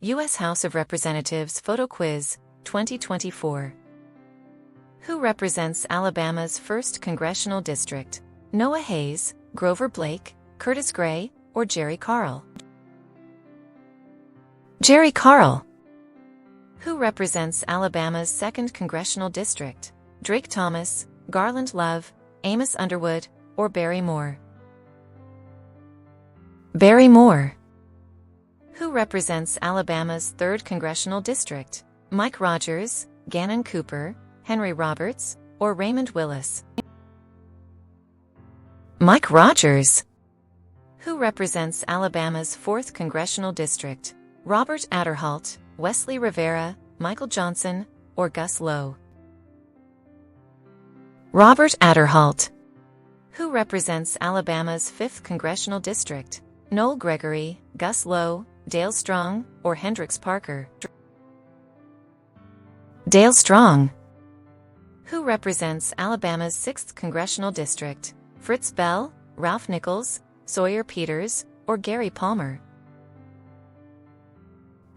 U.S. House of Representatives Photo Quiz, 2024. Who represents Alabama's 1st Congressional District? Noah Hayes, Grover Blake, Curtis Gray, or Jerry Carl? Jerry Carl. Who represents Alabama's 2nd Congressional District? Drake Thomas, Garland Love, Amos Underwood, or Barry Moore? Barry Moore. Who represents Alabama's 3rd Congressional District? Mike Rogers, Gannon Cooper, Henry Roberts, or Raymond Willis? Mike Rogers. Who represents Alabama's 4th Congressional District? Robert Adderholt, Wesley Rivera, Michael Johnson, or Gus Lowe? Robert Adderholt. Who represents Alabama's 5th Congressional District? Noel Gregory, Gus Lowe, Dale Strong, or Hendrix Parker? Dale Strong. Who represents Alabama's 6th Congressional District? Fritz Bell, Ralph Nichols, Sawyer Peters, or Gary Palmer?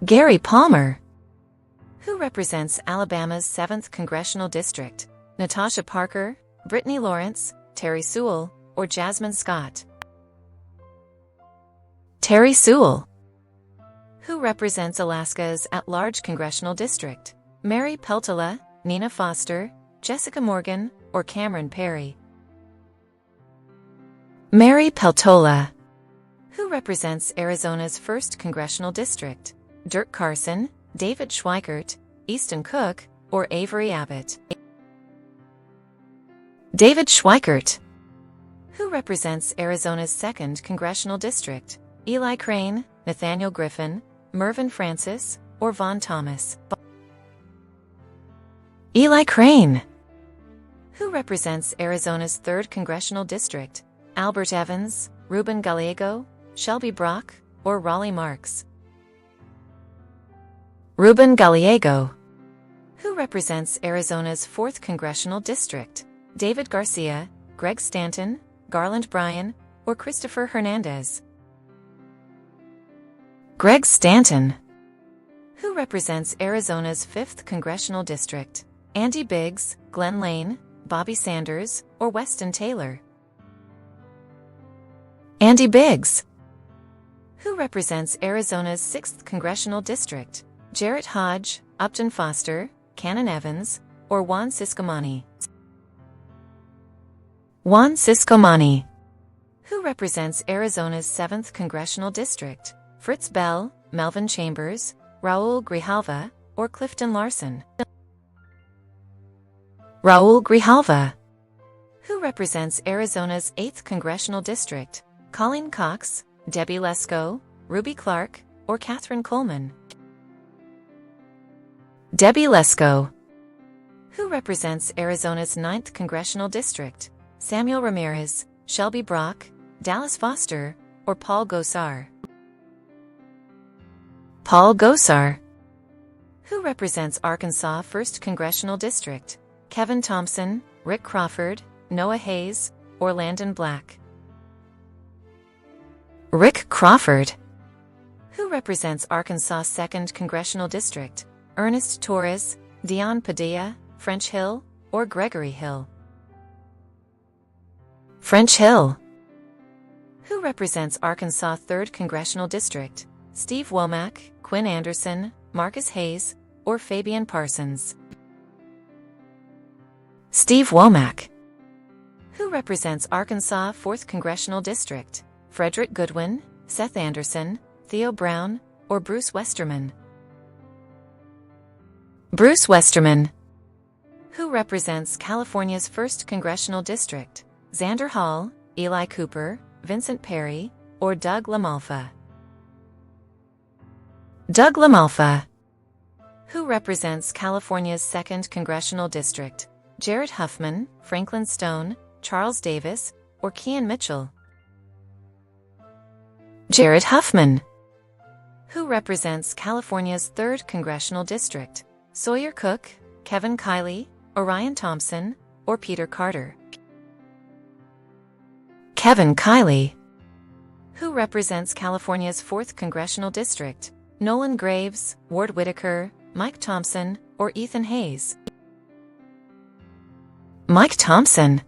Gary Palmer. Who represents Alabama's 7th Congressional District? Natasha Parker, Brittany Lawrence, Terry Sewell, or Jasmine Scott? Terry Sewell. Who represents Alaska's at-large congressional district? Mary Peltola, Nina Foster, Jessica Morgan, or Cameron Perry? Mary Peltola. Who represents Arizona's 1st Congressional District? Dirk Carson, David Schweikert, Easton Cook, or Avery Abbott? David Schweikert. Who represents Arizona's 2nd Congressional District? Eli Crane, Nathaniel Griffin, Mervyn Francis, or Vaughn Thomas? Eli Crane. Who represents Arizona's 3rd Congressional District? Albert Evans, Ruben Gallego, Shelby Brock, or Raleigh Marks? Ruben Gallego. Who represents Arizona's 4th Congressional District? David Garcia, Greg Stanton, Garland Bryan, or Christopher Hernandez? Greg Stanton. Who represents Arizona's 5th Congressional District? Andy Biggs, Glenn Lane, Bobby Sanders, or Weston Taylor? Andy Biggs. Who represents Arizona's 6th Congressional District? Jarrett Hodge, Upton Foster, Cannon Evans, or Juan Ciscomani? Juan Ciscomani. Who represents Arizona's 7th Congressional District? Fritz Bell, Melvin Chambers, Raul Grijalva, or Clifton Larson? Raul Grijalva. Who represents Arizona's 8th Congressional District? Colleen Cox, Debbie Lesko, Ruby Clark, or Catherine Coleman? Debbie Lesko. Who represents Arizona's 9th Congressional District? Samuel Ramirez, Shelby Brock, Dallas Foster, or Paul Gosar? Paul Gosar. Who represents Arkansas' 1st Congressional District? Kevin Thompson, Rick Crawford, Noah Hayes, or Landon Black? Rick Crawford. Who represents Arkansas' 2nd Congressional District? Ernest Torres, Dion Padilla, French Hill, or Gregory Hill? French Hill. Who represents Arkansas' 3rd Congressional District? Steve Womack, Quinn Anderson, Marcus Hayes, or Fabian Parsons? Steve Womack. Who represents Arkansas' 4th Congressional District? Frederick Goodwin, Seth Anderson, Theo Brown, or Bruce Westerman? Bruce Westerman. Who represents California's 1st Congressional District? Xander Hall, Eli Cooper, Vincent Perry, or Doug LaMalfa? Doug LaMalfa. Who represents California's 2nd Congressional District? Jared Huffman, Franklin Stone, Charles Davis, or Kean Mitchell? Jared Huffman. Who represents California's 3rd Congressional District? Sawyer Cook, Kevin Kiley, Orion Thompson, or Peter Carter? Kevin Kiley. Who represents California's 4th Congressional District? Nolan Graves, Ward Whitaker, Mike Thompson, or Ethan Hayes? Mike Thompson.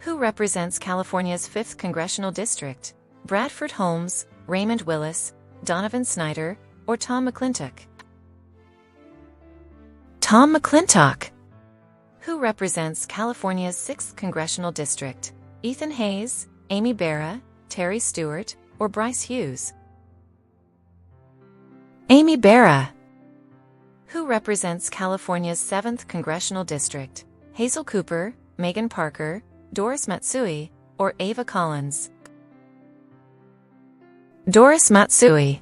Who represents California's 5th Congressional District? Bradford Holmes, Raymond Willis, Donovan Snyder, or Tom McClintock? Tom McClintock. Who represents California's 6th Congressional District? Ethan Hayes, Amy Barra, Terry Stewart, or Bryce Hughes? Amy Barra. Who represents California's 7th Congressional District? Hazel Cooper, Megan Parker, Doris Matsui, or Ava Collins? Doris Matsui.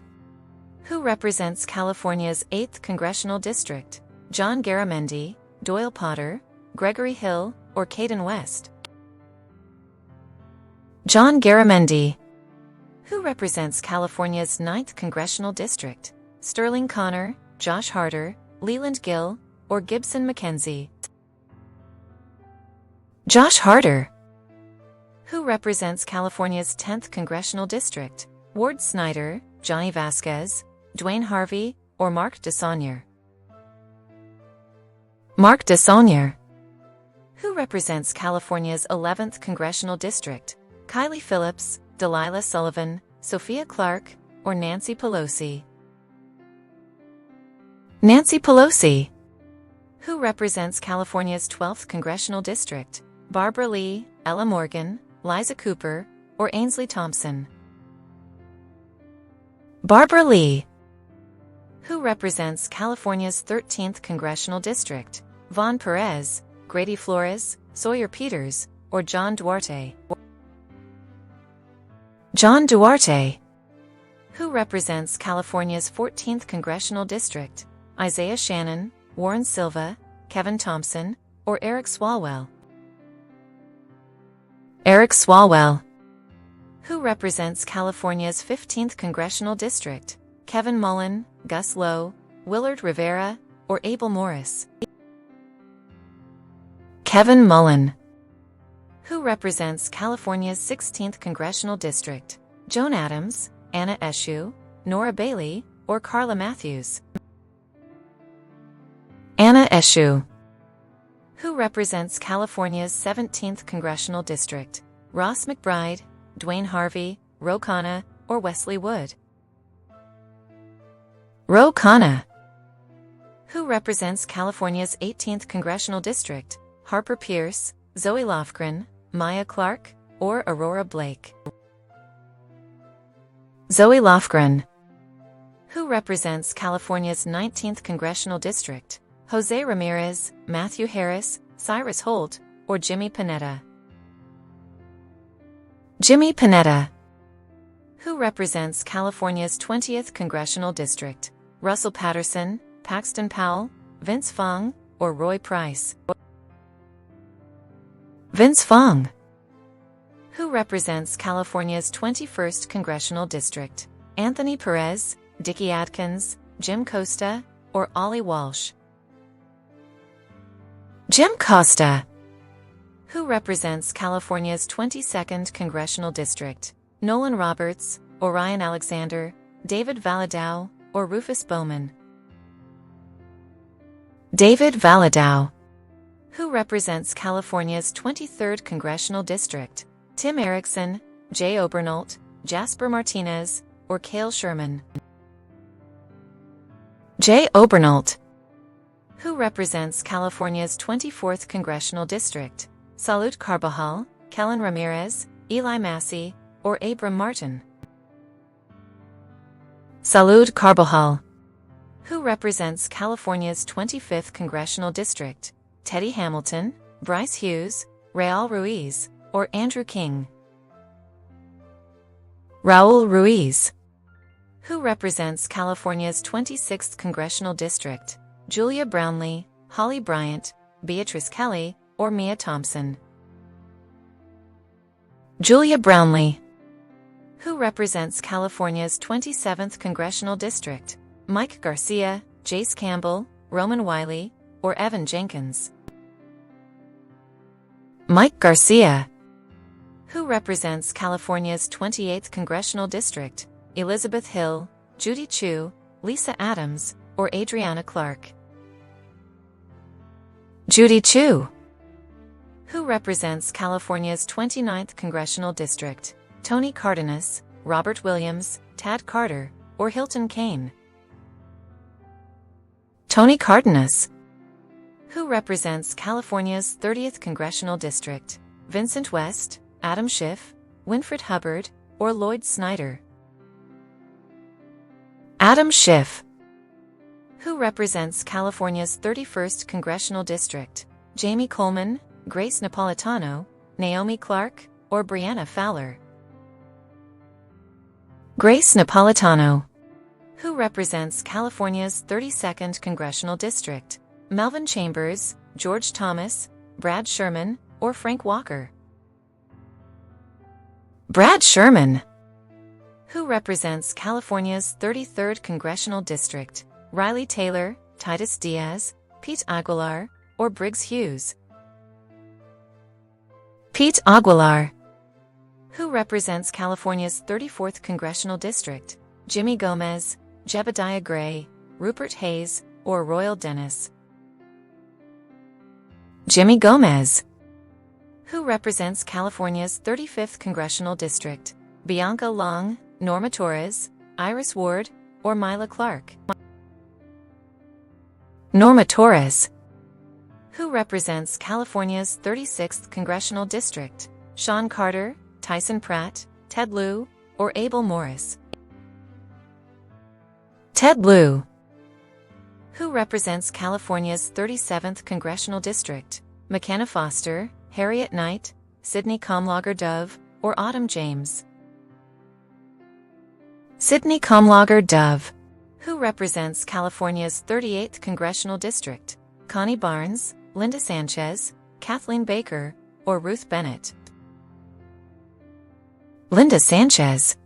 Who represents California's 8th Congressional District? John Garamendi, Doyle Potter, Gregory Hill, or Caden West? John Garamendi. Who represents California's 9th Congressional District? Sterling Connor, Josh Harder, Leland Gill, or Gibson McKenzie? Josh Harder. Who represents California's 10th Congressional District? Ward Snyder, Johnny Vasquez, Dwayne Harvey, or Mark DeSaunier? Mark DeSaunier. Who represents California's 11th Congressional District? Kylie Phillips, Delilah Sullivan, Sophia Clark, or Nancy Pelosi? Nancy Pelosi. Who represents California's 12th Congressional District? Barbara Lee, Ella Morgan, Liza Cooper, or Ainsley Thompson? Barbara Lee. Who represents California's 13th Congressional District? Von Perez, Grady Flores, Sawyer Peters, or John Duarte? John Duarte. Who represents California's 14th Congressional District? Isaiah Shannon, Warren Silva, Kevin Thompson, or Eric Swalwell? Eric Swalwell. Who represents California's 15th Congressional District? Kevin Mullen, Gus Lowe, Willard Rivera, or Abel Morris? Kevin Mullen. Who represents California's 16th Congressional District? Joan Adams, Anna Eshoo, Nora Bailey, or Carla Matthews? Anna Eshoo. Who represents California's 17th Congressional District? Ross McBride, Dwayne Harvey, Ro Khanna, or Wesley Wood? Ro Khanna. Who represents California's 18th Congressional District? Harper Pierce, Zoe Lofgren, Maya Clark, or Aurora Blake? Zoe Lofgren. Who represents California's 19th Congressional District? Jose Ramirez, Matthew Harris, Cyrus Holt, or Jimmy Panetta? Jimmy Panetta. Who represents California's 20th Congressional District? Russell Patterson, Paxton Powell, Vince Fong, or Roy Price? Vince Fong. Who represents California's 21st Congressional District? Anthony Perez, Dickie Adkins, Jim Costa, or Ollie Walsh? Jim Costa. Who represents California's 22nd Congressional District? Nolan Roberts, Orion Alexander, David Valadao, or Rufus Bowman? David Valadao. Who represents California's 23rd Congressional District? Tim Erickson, Jay Obernolt, Jasper Martinez, or Cale Sherman? Jay Obernolt. Who represents California's 24th Congressional District? Salud Carbajal, Kellen Ramirez, Eli Massey, or Abram Martin? Salud Carbajal. Who represents California's 25th Congressional District? Teddy Hamilton, Bryce Hughes, Raul Ruiz, or Andrew King? Raul Ruiz. Who represents California's 26th Congressional District? Julia Brownlee, Holly Bryant, Beatrice Kelly, or Mia Thompson? Julia Brownlee. Who represents California's 27th Congressional District? Mike Garcia, Jace Campbell, Roman Wiley, or Evan Jenkins? Mike Garcia. Who represents California's 28th Congressional District? Elizabeth Hill, Judy Chu, Lisa Adams, or Adriana Clark? Judy Chu. Who represents California's 29th Congressional District? Tony Cardenas, Robert Williams, Tad Carter, or Hilton Kane? Tony Cardenas. Who represents California's 30th Congressional District? Vincent West, Adam Schiff, Winfred Hubbard, or Lloyd Snyder? Adam Schiff. Who represents California's 31st Congressional District? Jamie Coleman, Grace Napolitano, Naomi Clark, or Brianna Fowler? Grace Napolitano. Who represents California's 32nd Congressional District? Melvin Chambers, George Thomas, Brad Sherman, or Frank Walker? Brad Sherman. Who represents California's 33rd Congressional District? Riley Taylor, Titus Diaz, Pete Aguilar, or Briggs Hughes? Pete Aguilar. Who represents California's 34th Congressional District? Jimmy Gomez, Jebediah Gray, Rupert Hayes, or Royal Dennis? Jimmy Gomez. Who represents California's 35th Congressional District? Bianca Long, Norma Torres, Iris Ward, or Mila Clark? Norma Torres. Who represents California's 36th Congressional District? Sean Carter, Tyson Pratt, Ted Lieu, or Abel Morris? Ted Lieu. Who represents California's 37th Congressional District? McKenna Foster, Harriet Knight, Sidney Comlager Dove, or Autumn James? Sidney Comlager Dove. Who represents California's 38th Congressional District? Connie Barnes, Linda Sanchez, Kathleen Baker, or Ruth Bennett? Linda Sanchez.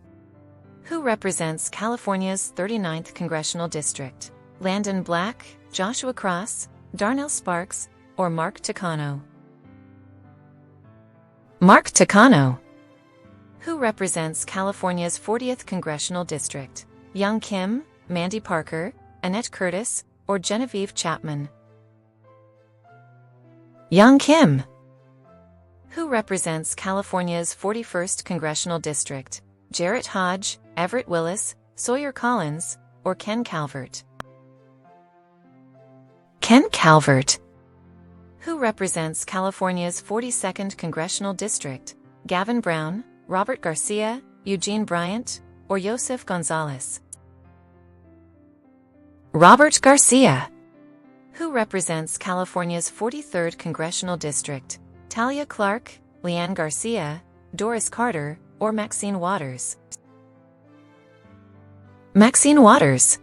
Who represents California's 39th Congressional District? Landon Black, Joshua Cross, Darnell Sparks, or Mark Takano? Mark Takano. Who represents California's 40th Congressional District? Young Kim, Mandy Parker, Annette Curtis, or Genevieve Chapman? Young Kim. Who represents California's 41st Congressional District? Jarrett Hodge, Everett Willis, Sawyer Collins, or Ken Calvert? Ken Calvert. Who represents California's 42nd Congressional District? Gavin Brown, Robert Garcia, Eugene Bryant, or Yosef Gonzalez? Robert Garcia. Who represents California's 43rd Congressional District? Talia Clark, Leanne Garcia, Doris Carter, or Maxine Waters? Maxine Waters.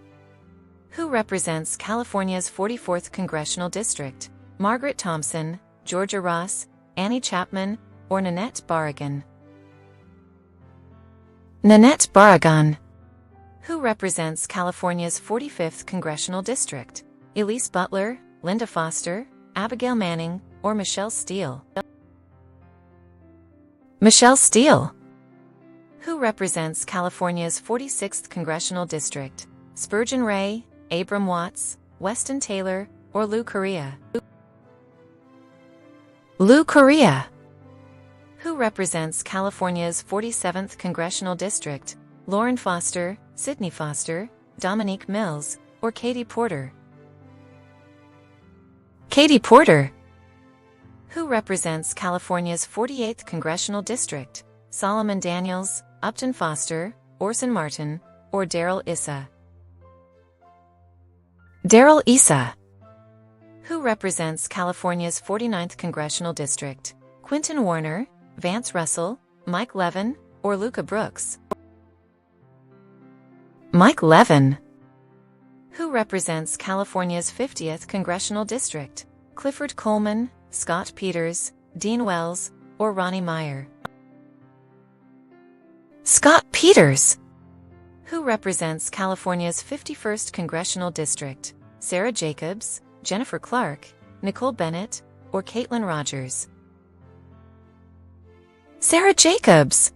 Who represents California's 44th Congressional District? Margaret Thompson, Georgia Ross, Annie Chapman, or Nanette Barragan? Nanette Barragan. Who represents California's 45th Congressional District? Elise Butler, Linda Foster, Abigail Manning, or Michelle Steele? Michelle Steele. Who represents California's 46th Congressional District? Spurgeon Ray, Abram Watts, Weston Taylor, or Lou Correa? Lou Correa. Who represents California's 47th Congressional District? Lauren Foster, Sidney Foster, Dominique Mills, or Katie Porter? Katie Porter. Who represents California's 48th Congressional District? Solomon Daniels, Upton Foster, Orson Martin, or Darrell Issa? Darrell Issa. Who represents California's 49th Congressional District? Quinton Warner, Vance Russell, Mike Levin, or Luca Brooks? Mike Levin. Who represents California's 50th Congressional District? Clifford Coleman, Scott Peters, Dean Wells, or Ronnie Meyer? Scott Peters. Who represents California's 51st Congressional District? Sarah Jacobs, Jennifer Clark, Nicole Bennett, or Caitlin Rogers? Sarah Jacobs.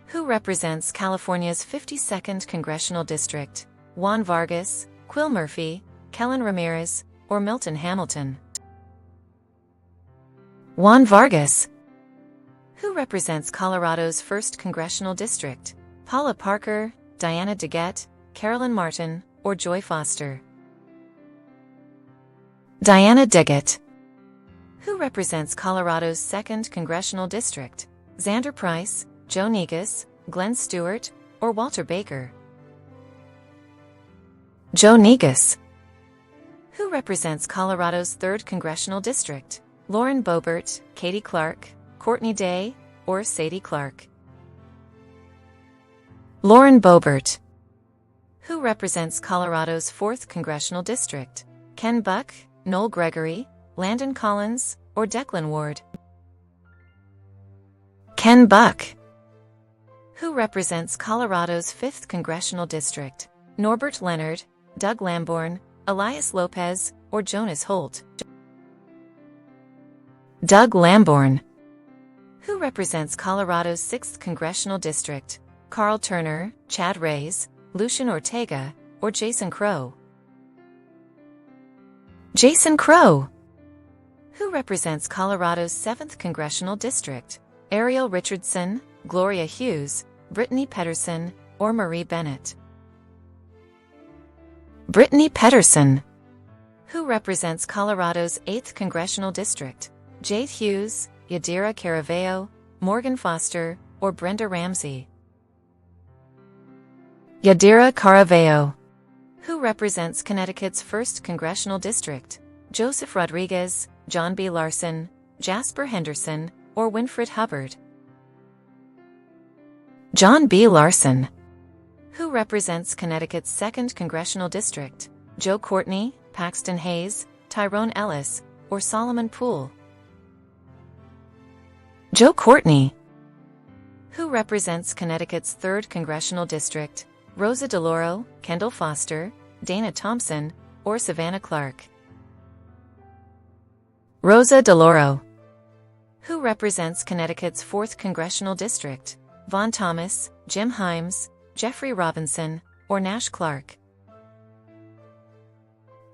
Who represents California's 52nd Congressional District? Juan Vargas, Quill Murphy, Kellen Ramirez, or Milton Hamilton? Juan Vargas. Who represents Colorado's 1st Congressional District? Paula Parker, Diana DeGette, Carolyn Martin, or Joy Foster? Diana DeGette. Who represents Colorado's 2nd Congressional District? Xander Price, Joe Negus, Glenn Stewart, or Walter Baker? Joe Negus. Who represents Colorado's 3rd Congressional District? Lauren Boebert, Katie Clark, Courtney Day, or Sadie Clark? Lauren Boebert. Who represents Colorado's 4th Congressional District? Ken Buck, Noel Gregory, Landon Collins, or Declan Ward? Ken Buck. Who represents Colorado's 5th Congressional District? Norbert Leonard, Doug Lamborn, Elias Lopez, or Jonas Holt? Doug Lamborn. Who represents Colorado's 6th Congressional District? Carl Turner, Chad Reyes, Lucian Ortega, or Jason Crow? Jason Crow. Who represents Colorado's 7th Congressional District? Ariel Richardson, Gloria Hughes, Brittany Pedersen, or Marie Bennett? Brittany Pedersen. Who represents Colorado's 8th Congressional District? Jade Hughes, Yadira Caraveo, Morgan Foster, or Brenda Ramsey? Yadira Caraveo. Who represents Connecticut's 1st Congressional District? Joseph Rodriguez, John B. Larson, Jasper Henderson, or Winfred Hubbard? John B. Larson. Who represents Connecticut's 2nd Congressional District? Joe Courtney, Paxton Hayes, Tyrone Ellis, or Solomon Poole? Joe Courtney. Who represents Connecticut's 3rd Congressional District? Rosa DeLauro, Kendall Foster, Dana Thompson, or Savannah Clark? Rosa DeLauro. Who represents Connecticut's 4th Congressional District? Vaughn Thomas, Jim Himes, Jeffrey Robinson, or Nash Clark?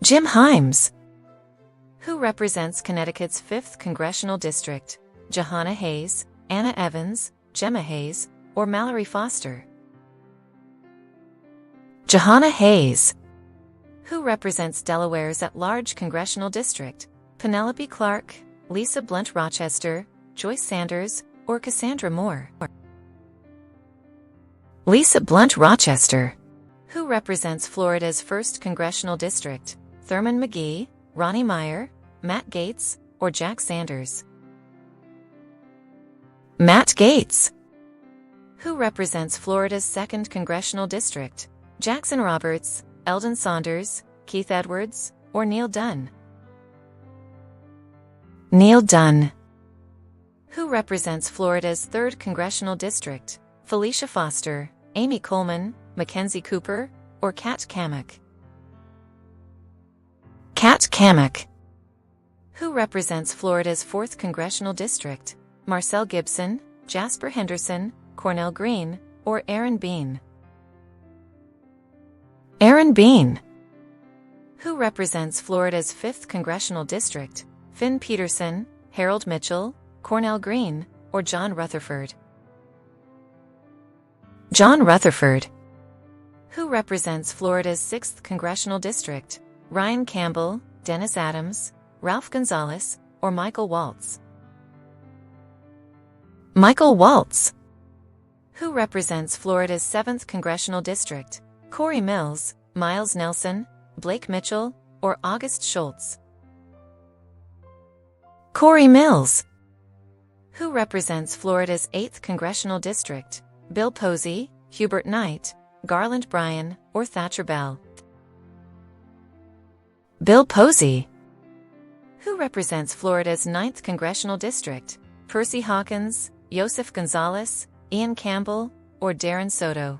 Jim Himes. Who represents Connecticut's 5th Congressional District? Johanna Hayes, Anna Evans, Gemma Hayes, or Mallory Foster? Johanna Hayes. Who represents Delaware's at-large Congressional District? Penelope Clark, Lisa Blunt Rochester, Joyce Sanders, or Cassandra Moore? Lisa Blunt Rochester. Who represents Florida's 1st Congressional District? Thurman McGee, Ronnie Meyer, Matt Gaetz, or Jack Sanders? Matt Gaetz. Who represents Florida's 2nd Congressional District? Jackson Roberts, Eldon Saunders, Keith Edwards, or Neil Dunn? Neil Dunn. Who represents Florida's 3rd Congressional District? Felicia Foster, Amy Coleman, Mackenzie Cooper, or Kat Kamek? Kat Kamek. Who represents Florida's 4th Congressional District? Marcel Gibson, Jasper Henderson, Cornell Green, or Aaron Bean? Aaron Bean. Who represents Florida's 5th Congressional District? Finn Peterson, Harold Mitchell, Cornell Green, or John Rutherford? John Rutherford. Who represents Florida's 6th Congressional District? Ryan Campbell, Dennis Adams, Ralph Gonzalez, or Michael Waltz? Michael Waltz. Who represents Florida's 7th Congressional District? Corey Mills, Miles Nelson, Blake Mitchell, or August Schultz? Corey Mills. Who represents Florida's 8th Congressional District? Bill Posey, Hubert Knight, Garland Bryan, or Thatcher Bell? Bill Posey. Who represents Florida's 9th Congressional District? Percy Hawkins, Yosef Gonzalez, Ian Campbell, or Darren Soto?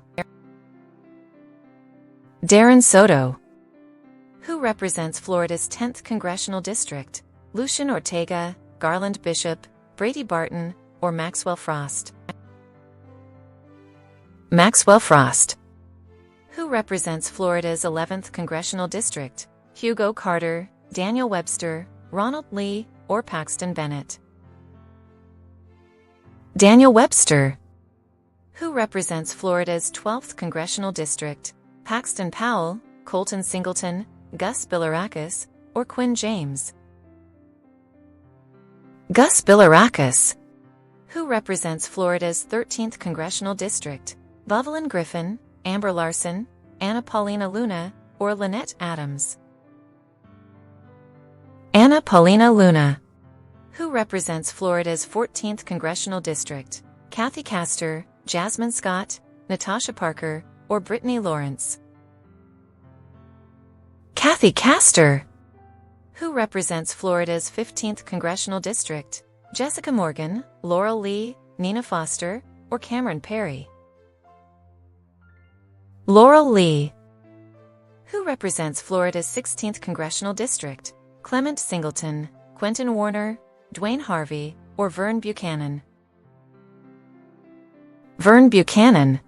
Darren Soto. Who represents Florida's 10th Congressional District? Lucian Ortega, Garland Bishop, Brady Barton, or Maxwell Frost? Maxwell Frost. Who represents Florida's 11th congressional district? Hugo Carter, Daniel Webster, Ronald Lee, or Paxton Bennett? Daniel Webster. Who represents Florida's 12th congressional district? Paxton Powell, Colton Singleton, Gus Bilirakis, or Quinn James? Gus Bilirakis. Who represents Florida's 13th congressional district? Evelyn Griffin, Amber Larson, Anna Paulina Luna, or Lynette Adams? Anna Paulina Luna. Who represents Florida's 14th congressional district? Kathy Castor, Jasmine Scott, Natasha Parker, or Brittany Lawrence? Kathy Castor. Who represents Florida's 15th congressional district? Jessica Morgan, Laurel Lee, Nina Foster, or Cameron Perry? Laurel Lee. Who represents Florida's 16th congressional district? Clement Singleton, Quentin Warner, Dwayne Harvey, or Vern Buchanan? Vern Buchanan.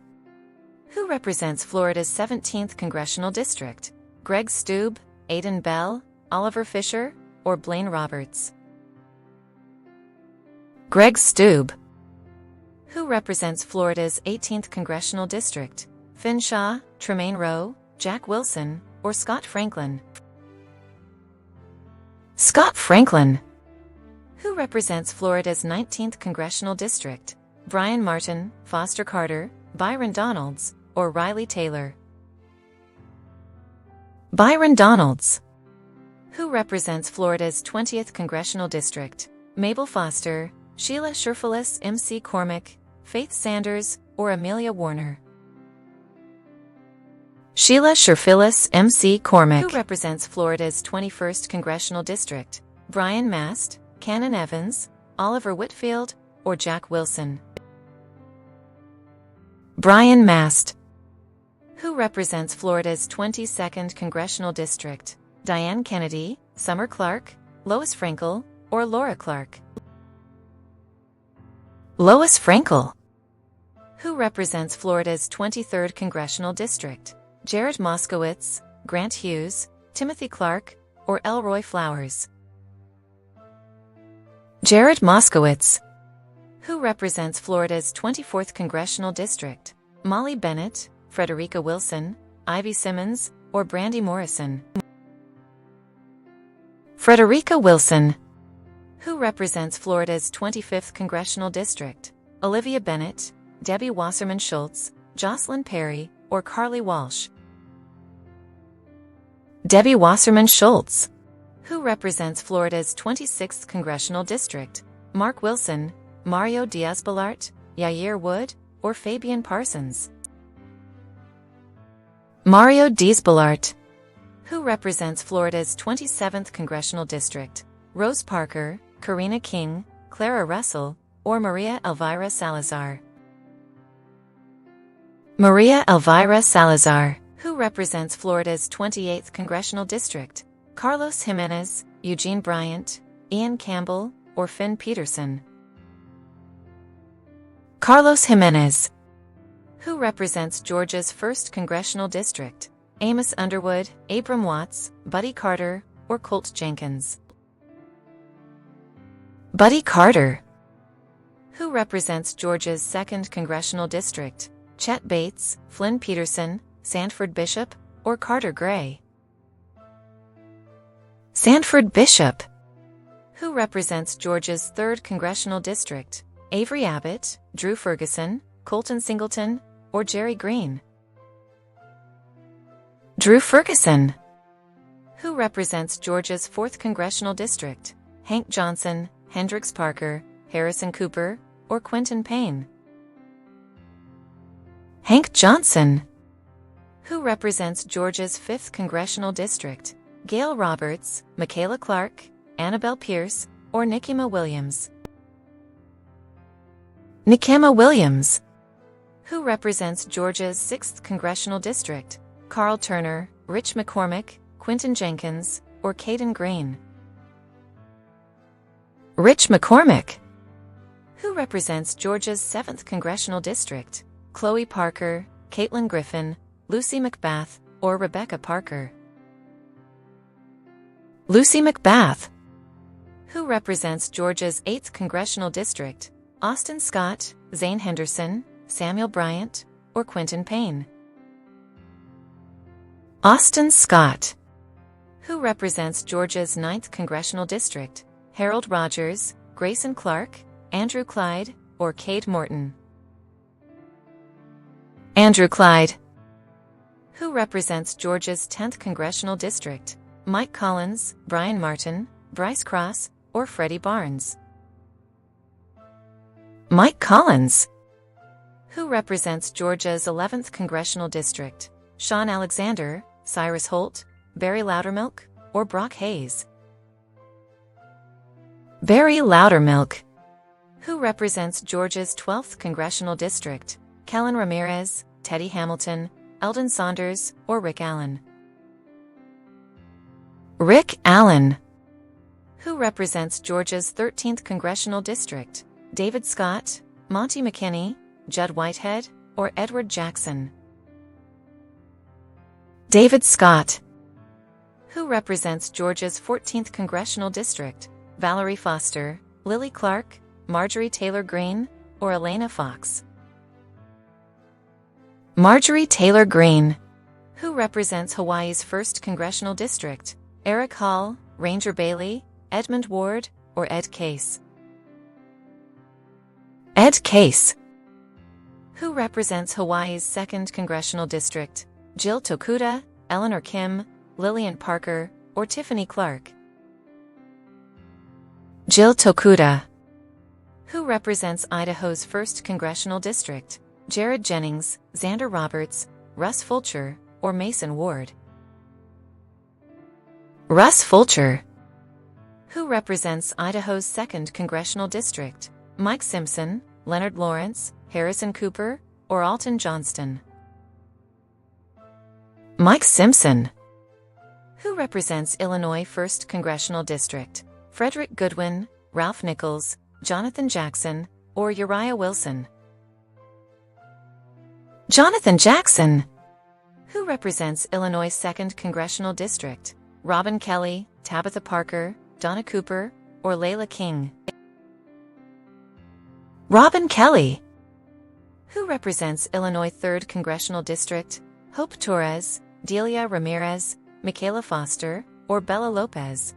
Who represents Florida's 17th congressional district? Greg Stube, Aidan Bell, Oliver Fisher, or Blaine Roberts? Greg Stube. Who represents Florida's 18th congressional district? Finn Shaw, Tremaine Rowe, Jack Wilson, or Scott Franklin? Scott Franklin. Who represents Florida's 19th congressional district? Brian Martin, Foster Carter, Byron Donalds, or Riley Taylor? Byron Donalds. Who represents Florida's 20th congressional district? Mabel Foster, Sheila Sherfilis MC Cormick, Faith Sanders, or Amelia Warner? Sheila Sherfilis MC Cormick. Who represents Florida's 21st congressional district? Brian Mast, Cannon Evans, Oliver Whitfield, or Jack Wilson? Brian Mast. Who represents Florida's 22nd congressional district? Diane Kennedy, Summer Clark, Lois Frankel, or Laura Clark? Lois Frankel. Who represents Florida's 23rd congressional district? Jared Moskowitz, Grant Hughes, Timothy Clark, or Elroy Flowers? Jared Moskowitz. Who represents Florida's 24th congressional district? Molly Bennett, Frederica Wilson, Ivy Simmons, or Brandy Morrison? Frederica Wilson. Who represents Florida's 25th congressional district? Olivia Bennett, Debbie Wasserman Schultz, Jocelyn Perry, or Carly Walsh? Debbie Wasserman Schultz. Who represents Florida's 26th congressional district? Mark Wilson, Mario Diaz-Balart, Yair Wood, or Fabian Parsons? Mario Diaz-Balart. Who represents Florida's 27th congressional district? Rose Parker, Karina King, Clara Russell, or Maria Elvira Salazar? Maria Elvira Salazar. Who represents Florida's 28th congressional district? Carlos Jimenez, Eugene Bryant, Ian Campbell, or Finn Peterson? Carlos Jimenez. Who represents Georgia's 1st congressional district? Amos Underwood, Abram Watts, Buddy Carter, or Colt Jenkins? Buddy Carter. Who represents Georgia's 2nd congressional district? Chet Bates, Flynn Peterson, Sanford Bishop, or Carter Gray? Sanford Bishop. Who represents Georgia's 3rd congressional district? Avery Abbott, Drew Ferguson, Colton Singleton, or Jerry Green? Drew Ferguson. Who represents Georgia's 4th congressional district? Hank Johnson, Hendricks Parker, Harrison Cooper, or Quentin Payne? Hank Johnson. Who represents Georgia's 5th congressional district? Gail Roberts, Michaela Clark, Annabelle Pierce, or Nikema Williams? Nikema Williams. Who represents Georgia's 6th congressional district? Carl Turner, Rich McCormick, Quentin Jenkins, or Caden Green? Rich McCormick. Who represents Georgia's 7th congressional district? Chloe Parker, Caitlin Griffin, Lucy McBath, or Rebecca Parker? Lucy McBath. Who represents Georgia's 8th Congressional District? Austin Scott, Zane Henderson, Samuel Bryant, or Quinton Payne? Austin Scott. Who represents Georgia's 9th Congressional District? Harold Rogers, Grayson Clark, Andrew Clyde, or Cade Morton? Andrew Clyde. Who represents Georgia's 10th Congressional District? Mike Collins, Brian Martin, Bryce Cross, or Freddie Barnes? Mike Collins. Who represents Georgia's 11th Congressional District? Sean Alexander, Cyrus Holt, Barry Loudermilk, or Brock Hayes? Barry Loudermilk. Who represents Georgia's 12th Congressional District? Kellen Ramirez, Teddy Hamilton, Eldon Saunders, or Rick Allen? Rick Allen. Who represents Georgia's 13th Congressional District? David Scott, Monty McKinney, Judd Whitehead, or Edward Jackson? David Scott. Who represents Georgia's 14th Congressional District? Valerie Foster, Lily Clark, Marjorie Taylor Greene, or Elena Fox? Marjorie Taylor Greene. Who represents Hawaii's 1st Congressional District? Eric Hall, Ranger Bailey, Edmund Ward, or Ed Case? Ed Case. Who represents Hawaii's 2nd Congressional District? Jill Tokuda, Eleanor Kim, Lillian Parker, or Tiffany Clark? Jill Tokuda. Who represents Idaho's 1st Congressional District? Jared Jennings, Xander Roberts, Russ Fulcher, or Mason Ward? Russ Fulcher. Who represents Idaho's 2nd Congressional District? Mike Simpson, Leonard Lawrence, Harrison Cooper, or Alton Johnston? Mike Simpson. Who represents Illinois' 1st Congressional District? Frederick Goodwin, Ralph Nichols, Jonathan Jackson, or Uriah Wilson? Jonathan Jackson. Who represents Illinois' 2nd Congressional District? Robin Kelly, Tabitha Parker, Donna Cooper, or Layla King? Robin Kelly. Who represents Illinois' 3rd Congressional District? Hope Torres, Delia Ramirez, Michaela Foster, or Bella Lopez?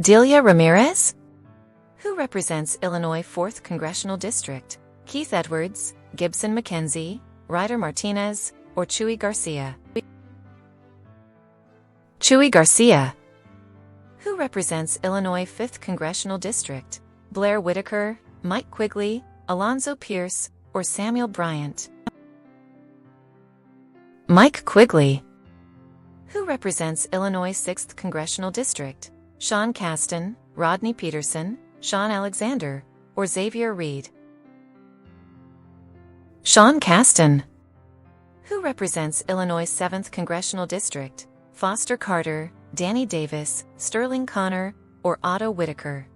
Delia Ramirez. Who represents Illinois' 4th Congressional District? Keith Edwards, Gibson McKenzie, Ryder Martinez, or Chuy Garcia? Chuy Garcia. Who represents Illinois' 5th Congressional District? Blair Whitaker, Mike Quigley, Alonzo Pierce, or Samuel Bryant? Mike Quigley. Who represents Illinois' 6th Congressional District? Sean Casten, Rodney Peterson, Sean Alexander, or Xavier Reed? Sean Casten. Who represents Illinois' 7th Congressional District? Foster Carter, Danny Davis, Sterling Connor, or Otto Whitaker?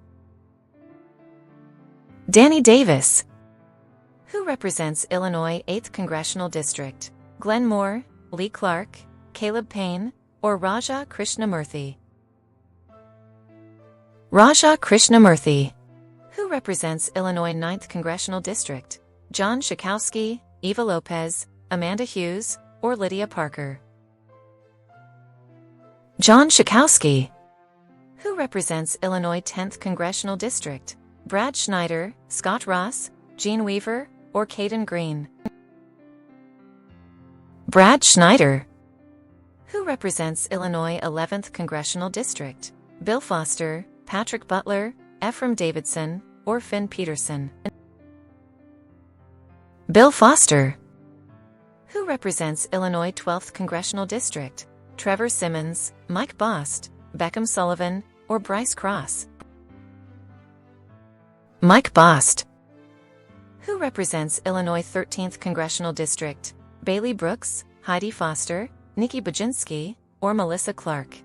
Danny Davis. Who represents Illinois' 8th Congressional District? Glenn Moore, Lee Clark, Caleb Payne, or Raja Krishnamurthy? Raja Krishnamurthy. Who represents Illinois' 9th Congressional District? John Schakowsky, Eva Lopez, Amanda Hughes, or Lydia Parker? John Schakowsky. Who represents Illinois' 10th Congressional District? Brad Schneider, Scott Ross, Gene Weaver, or Caden Green? Brad Schneider. Who represents Illinois' 11th Congressional District? Bill Foster, Patrick Butler, Ephraim Davidson, or Finn Peterson? Bill Foster. Who represents Illinois' 12th Congressional District? Trevor Simmons, Mike Bost, Beckham Sullivan, or Bryce Cross? Mike Bost. Who represents Illinois' 13th Congressional District? Bailey Brooks, Heidi Foster, Nikki Baginski, or Melissa Clark?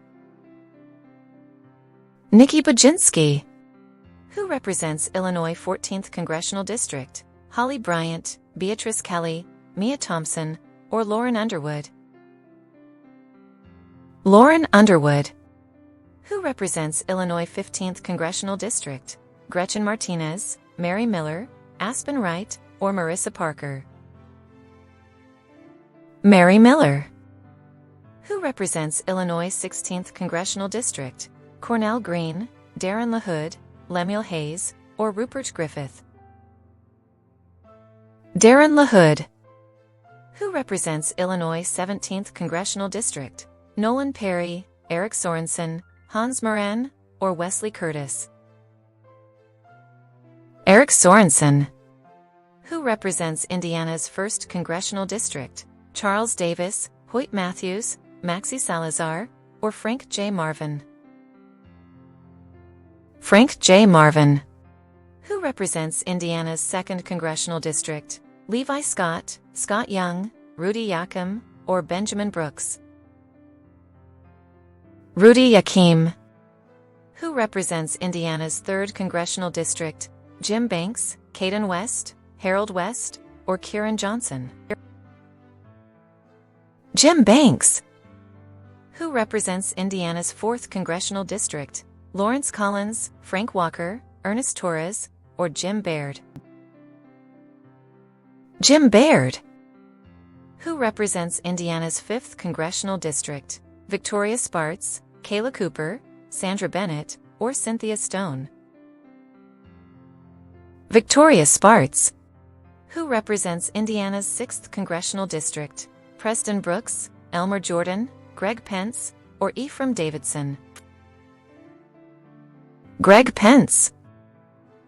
Nikki Baginski. Who represents Illinois' 14th Congressional District? Holly Bryant, Beatrice Kelly, Mia Thompson, or Lauren Underwood? Lauren Underwood. Who represents Illinois 15th Congressional District? Gretchen Martinez, Mary Miller, Aspen Wright, or Marissa Parker? Mary Miller. Who represents Illinois 16th Congressional District? Cornell Green, Darren LaHood, Lemuel Hayes, or Rupert Griffith? Darren LaHood. Who represents Illinois 17th Congressional District? Nolan Perry, Eric Sorensen, Hans Moran, or Wesley Curtis? Eric Sorensen. Who represents Indiana's 1st Congressional District? Charles Davis, Hoyt Matthews, Maxie Salazar, or Frank J. Marvin? Frank J. Marvin. Who represents Indiana's 2nd Congressional District? Levi Scott, Scott Young, Rudy Yakim, or Benjamin Brooks? Rudy Yakim. Who represents Indiana's 3rd Congressional District? Jim Banks, Caden West, Harold West, or Kieran Johnson? Jim Banks. Who represents Indiana's 4th Congressional District? Lawrence Collins, Frank Walker, Ernest Torres, or Jim Baird? Jim Baird. Who represents Indiana's 5th Congressional District? Victoria Spartz, Kayla Cooper, Sandra Bennett, or Cynthia Stone? Victoria Spartz. Who represents Indiana's 6th Congressional District? Preston Brooks, Elmer Jordan, Greg Pence, or Ephraim Davidson? Greg Pence.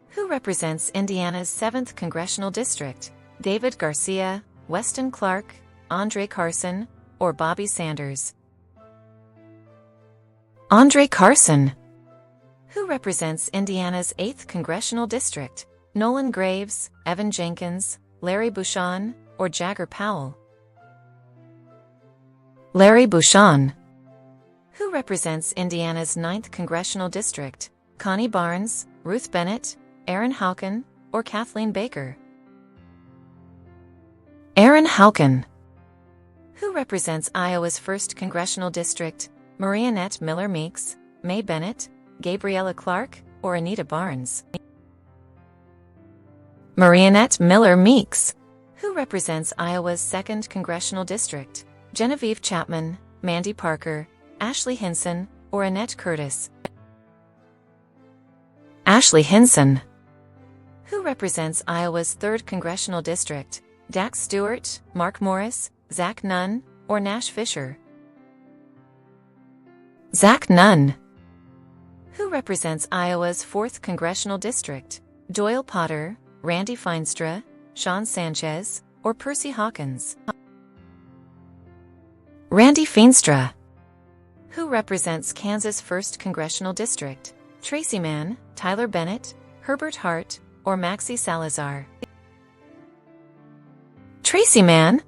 Who represents Indiana's 7th Congressional District? David Garcia, Weston Clark, Andre Carson, or Bobby Sanders? Andre Carson. Who represents Indiana's 8th Congressional District? Nolan Graves, Evan Jenkins, Larry Bouchon, or Jagger Powell? Larry Bouchon. Who represents Indiana's 9th Congressional District? Connie Barnes, Ruth Bennett, Aaron Houken, or Kathleen Baker? Aaron Houken. Who represents Iowa's 1st Congressional District? Mariannette Miller Meeks, May Bennett, Gabriella Clark, or Anita Barnes? Mariannette Miller Meeks. Who represents Iowa's 2nd Congressional District? Genevieve Chapman, Mandy Parker, Ashley Hinson, or Annette Curtis? Ashley Hinson. Who represents Iowa's 3rd Congressional District? Dax Stewart, Mark Morris, Zach Nunn, or Nash Fisher? Zach Nunn. Who represents Iowa's 4th Congressional District? Doyle Potter, Randy Feinstra, Sean Sanchez, or Percy Hawkins? Randy Feenstra. Who represents Kansas' 1st Congressional District? Tracy Mann, Tyler Bennett, Herbert Hart, or Maxie Salazar? Tracy Mann.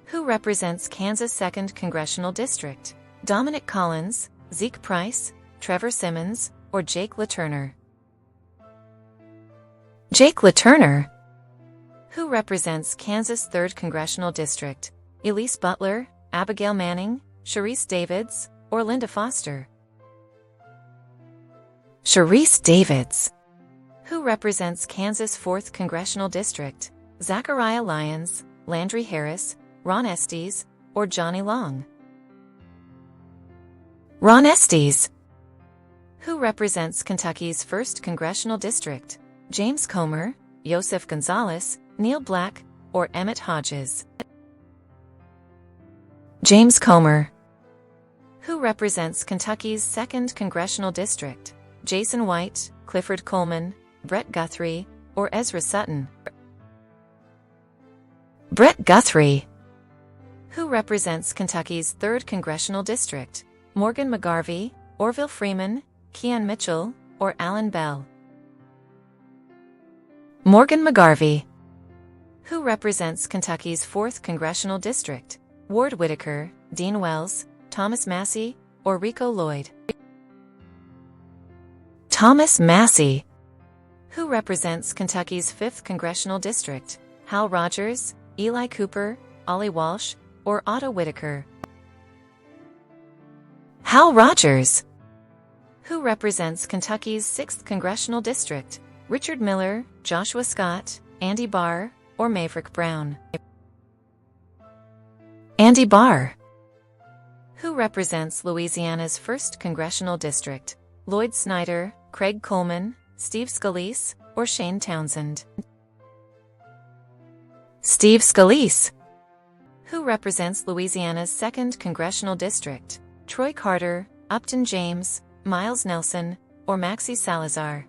Who represents Kansas' 2nd Congressional District? Dominic Collins, Zeke Price, Trevor Simmons, or Jake LaTurner? Jake LaTurner. Who represents Kansas' 3rd Congressional District? Elise Butler, Abigail Manning, Sharice Davids, or Linda Foster? Sharice Davids. Who represents Kansas' 4th Congressional District? Zachariah Lyons, Landry Harris, Ron Estes, or Johnny Long? Ron Estes. Who represents Kentucky's 1st Congressional District? James Comer, Yosef Gonzalez, Neil Black, or Emmett Hodges? James Comer. Who represents Kentucky's 2nd Congressional District? Jason White, Clifford Coleman, Brett Guthrie, or Ezra Sutton? Brett Guthrie. Who represents Kentucky's 3rd Congressional District? Morgan McGarvey, Orville Freeman, Keon Mitchell, or Alan Bell? Morgan McGarvey. Who represents Kentucky's 4th Congressional District? Ward Whitaker, Dean Wells, Thomas Massey, or Rico Lloyd? Thomas Massey. Who represents Kentucky's 5th Congressional District? Hal Rogers, Eli Cooper, Ollie Walsh, or Otto Whitaker? Hal Rogers. Who represents Kentucky's 6th Congressional District? Richard Miller, Joshua Scott, Andy Barr, or Maverick Brown? Andy Barr. Who represents Louisiana's 1st Congressional District? Lloyd Snyder, Craig Coleman, Steve Scalise, or Shane Townsend? Steve Scalise. Who represents Louisiana's 2nd Congressional District? Troy Carter, Upton James, Miles Nelson, or Maxie Salazar?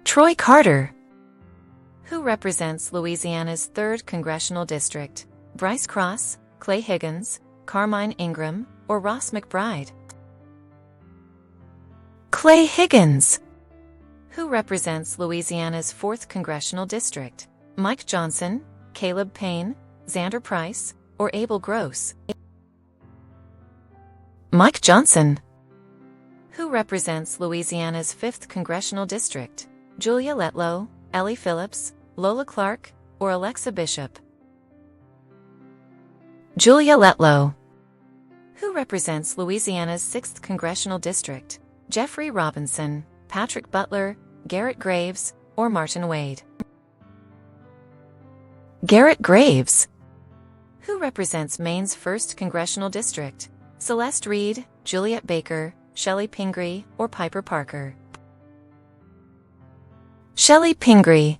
Troy Carter. Who represents Louisiana's 3rd Congressional District? Bryce Cross, Clay Higgins, Carmine Ingram, or Ross McBride? Clay Higgins. Who represents Louisiana's 4th Congressional District? Mike Johnson, Caleb Payne, Xander Price, or Abel Gross? Mike Johnson. Who represents Louisiana's 5th Congressional District? Julia Letlow, Ellie Phillips, Lola Clark, or Alexa Bishop? Julia Letlow. Who represents Louisiana's 6th Congressional District? Jeffrey Robinson, Patrick Butler, Garrett Graves, or Martin Wade? Garrett Graves. Who represents Maine's 1st Congressional District? Celeste Reed, Juliet Baker, Shelley Pingree, or Piper Parker? Shelley Pingree.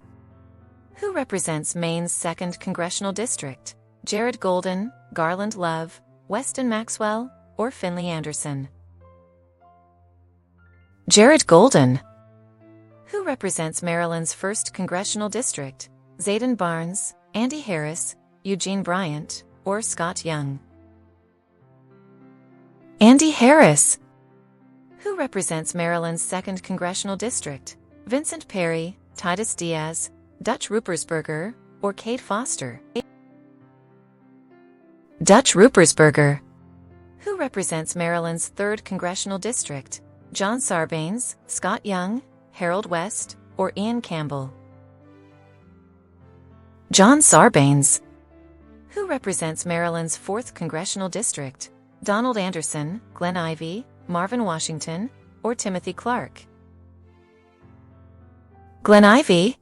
Who represents Maine's 2nd Congressional District? Jared Golden, Garland Love, Weston Maxwell, or Finley Anderson? Jared Golden. Who represents Maryland's 1st Congressional District? Zayden Barnes, Andy Harris, Eugene Bryant, or Scott Young? Andy Harris. Who represents Maryland's 2nd Congressional District? Vincent Perry, Titus Diaz, Dutch Ruppersberger, or Kate Foster? Dutch Ruppersberger. Who represents Maryland's 3rd Congressional District? John Sarbanes, Scott Young, Harold West, or Ian Campbell? John Sarbanes. Who represents Maryland's 4th Congressional District? Donald Anderson, Glenn Ivey, Marvin Washington, or Timothy Clark? Glenn Ivey.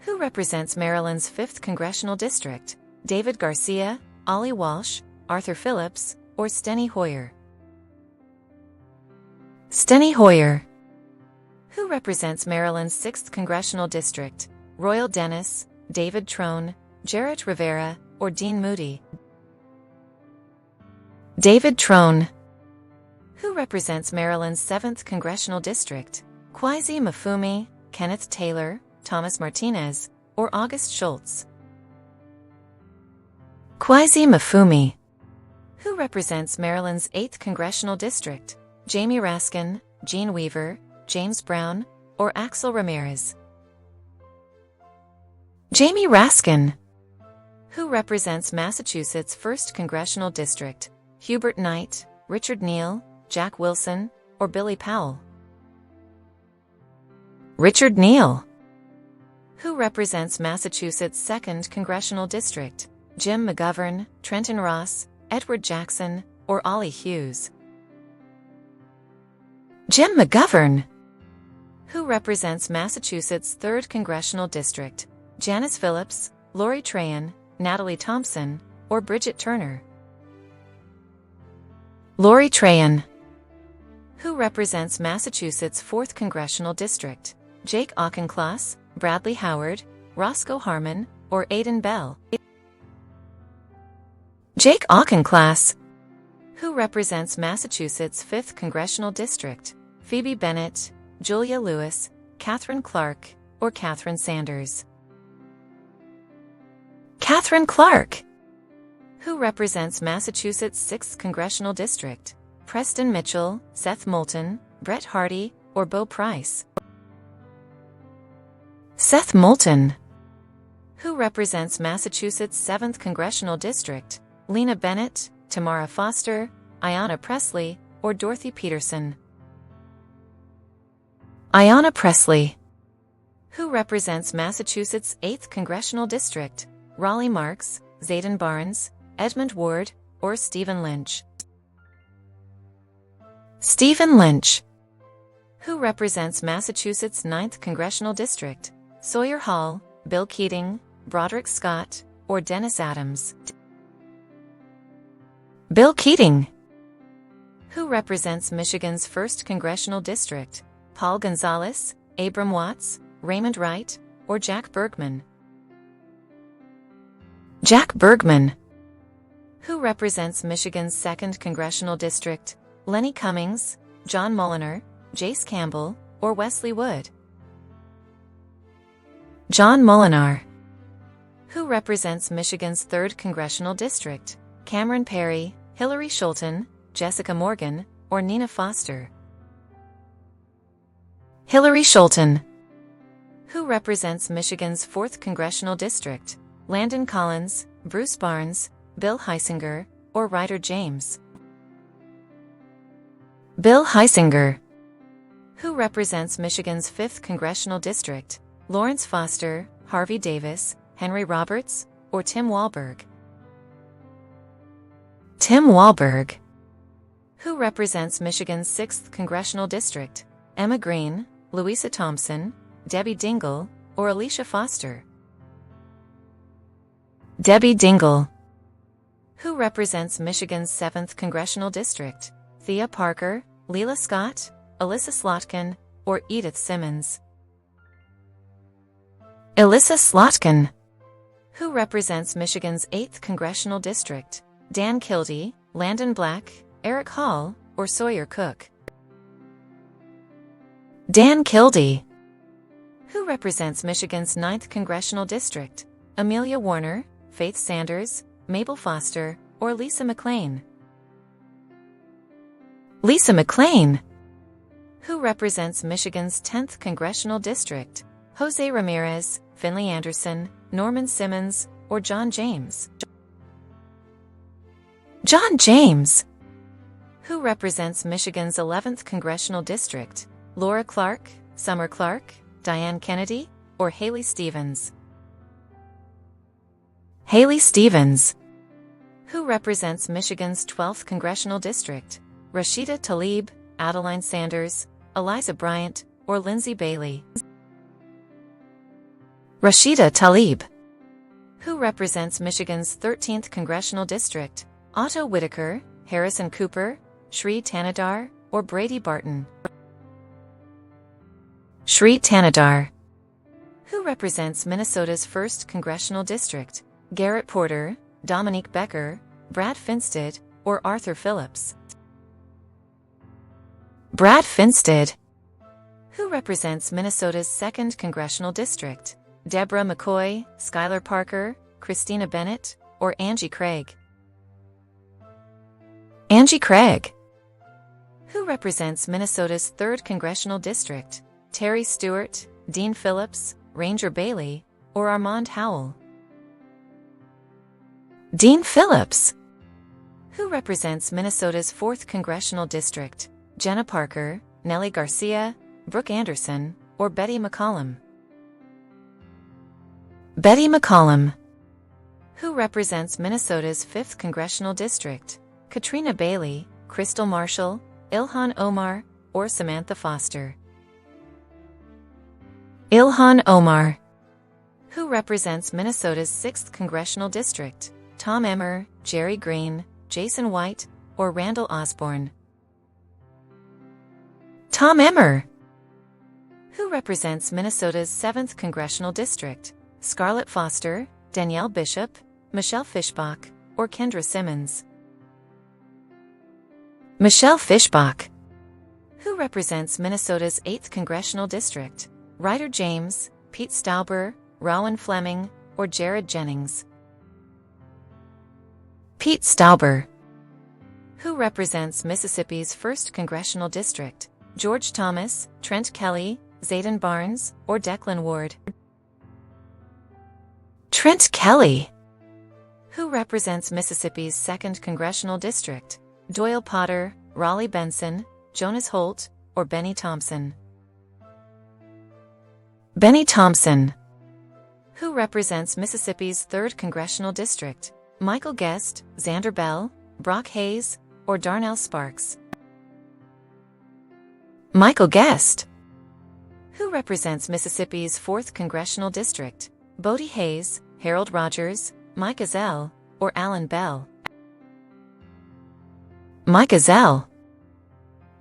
Who represents Maryland's 5th Congressional District? David Garcia, Ollie Walsh, Arthur Phillips, or Steny Hoyer? Steny Hoyer. Who represents Maryland's 6th Congressional District? Royal Dennis, David Trone, Jarrett Rivera, or Dean Moody? David Trone. Who represents Maryland's 7th Congressional District? Kwesi Mafumi, Kenneth Taylor, Thomas Martinez, or August Schultz? Kwesi Mafumi. Who represents Maryland's 8th Congressional District? Jamie Raskin, Gene Weaver, James Brown, or Axel Ramirez? Jamie Raskin. Who represents Massachusetts' 1st Congressional District? Hubert Knight, Richard Neal, Jack Wilson, or Billy Powell? Richard Neal. Who represents Massachusetts' 2nd Congressional District? Jim McGovern, Trenton Ross, Edward Jackson, or Ollie Hughes? Jim McGovern. Who represents Massachusetts' 3rd Congressional District? Janice Phillips, Lori Trahan, Natalie Thompson, or Bridget Turner? Lori Trahan. Who represents Massachusetts' 4th Congressional District? Jake Auchincloss, Bradley Howard, Roscoe Harmon, or Aidan Bell? Jake Auchincloss. Who represents Massachusetts' 5th Congressional District? Phoebe Bennett, Julia Lewis, Catherine Clark, or Catherine Sanders? Catherine Clark. Who represents Massachusetts' 6th Congressional District? Preston Mitchell, Seth Moulton, Brett Hardy, or Bo Price? Seth Moulton. Who represents Massachusetts' 7th Congressional District? Lena Bennett, Tamara Foster, Ayanna Pressley, or Dorothy Peterson? Ayanna Pressley. Who represents Massachusetts' 8th Congressional District? Raleigh Marks, Zayden Barnes, Edmund Ward, or Stephen Lynch? Stephen Lynch. Who represents Massachusetts' 9th Congressional District? Sawyer Hall, Bill Keating, Broderick Scott, or Dennis Adams? Bill Keating. Who represents Michigan's 1st Congressional District? Paul Gonzalez, Abram Watts, Raymond Wright, or Jack Bergman? Jack Bergman. Who represents Michigan's 2nd Congressional District? Lenny Cummings, John Mulliner, Jace Campbell, or Wesley Wood? John Mulliner. Who represents Michigan's 3rd Congressional District? Cameron Perry, Hillary Schulten, Jessica Morgan, or Nina Foster? Hillary Schulten. Who represents Michigan's 4th Congressional District? Landon Collins, Bruce Barnes, Bill Heisinger, or Ryder James? Bill Heisinger. Who represents Michigan's 5th Congressional District? Lawrence Foster, Harvey Davis, Henry Roberts, or Tim Walberg? Tim Walberg. Who represents Michigan's 6th Congressional District? Emma Green, Louisa Thompson, Debbie Dingell, or Alicia Foster? Debbie Dingell. Who represents Michigan's 7th Congressional District? Thea Parker, Leila Scott, Alyssa Slotkin, or Edith Simmons? Alyssa Slotkin. Who represents Michigan's 8th Congressional District? Dan Kildee, Landon Black, Eric Hall, or Sawyer Cook? Dan Kildee. Who represents Michigan's 9th Congressional District? Amelia Warner, Faith Sanders, Mabel Foster, or Lisa McClain? Lisa McClain. Who represents Michigan's 10th Congressional District? Jose Ramirez, Finley Anderson, Norman Simmons, or John James? John James. Who represents Michigan's 11th Congressional District? Laura Clark, Summer Clark, Diane Kennedy, or Haley Stevens? Haley Stevens. Who represents Michigan's 12th Congressional District? Rashida Tlaib, Adeline Sanders, Eliza Bryant, or Lindsay Bailey? Rashida Tlaib. Who represents Michigan's 13th Congressional District? Otto Whitaker, Harrison Cooper, Shri Tanadar, or Brady Barton? Shri Tanadar. Who represents Minnesota's 1st Congressional District? Garrett Porter, Dominique Becker, Brad Finstad, or Arthur Phillips? Brad Finstad. Who represents Minnesota's 2nd Congressional District? Deborah McCoy, Skylar Parker, Christina Bennett, or Angie Craig? Angie Craig. Who represents Minnesota's 3rd Congressional District? Terry Stewart, Dean Phillips, Ranger Bailey, or Armand Howell? Dean Phillips. Who represents Minnesota's 4th Congressional District? Jenna Parker, Nellie Garcia, Brooke Anderson, or Betty McCollum? Betty McCollum. Who represents Minnesota's 5th Congressional District? Katrina Bailey, Crystal Marshall, Ilhan Omar, or Samantha Foster? Ilhan Omar. Who represents Minnesota's 6th Congressional District? Tom Emmer, Jerry Green, Jason White, or Randall Osborne? Tom Emmer. Who represents Minnesota's 7th Congressional District? Scarlett Foster, Danielle Bishop, Michelle Fischbach, or Kendra Simmons? Michelle Fischbach. Who represents Minnesota's 8th Congressional District? Ryder James, Pete Stauber, Rowan Fleming, or Jared Jennings? Pete Stauber. Who represents Mississippi's 1st Congressional District? George Thomas, Trent Kelly, Zayden Barnes, or Declan Ward? Trent Kelly. Who represents Mississippi's 2nd Congressional District? Doyle Potter, Raleigh Benson, Jonas Holt, or Benny Thompson? Benny Thompson. Who represents Mississippi's 3rd Congressional District? Michael Guest, Xander Bell, Brock Hayes, or Darnell Sparks? Michael Guest. Who represents Mississippi's 4th Congressional District? Bodie Hayes, Harold Rogers, Mike Ezell, or Alan Bell? Mike Ezell.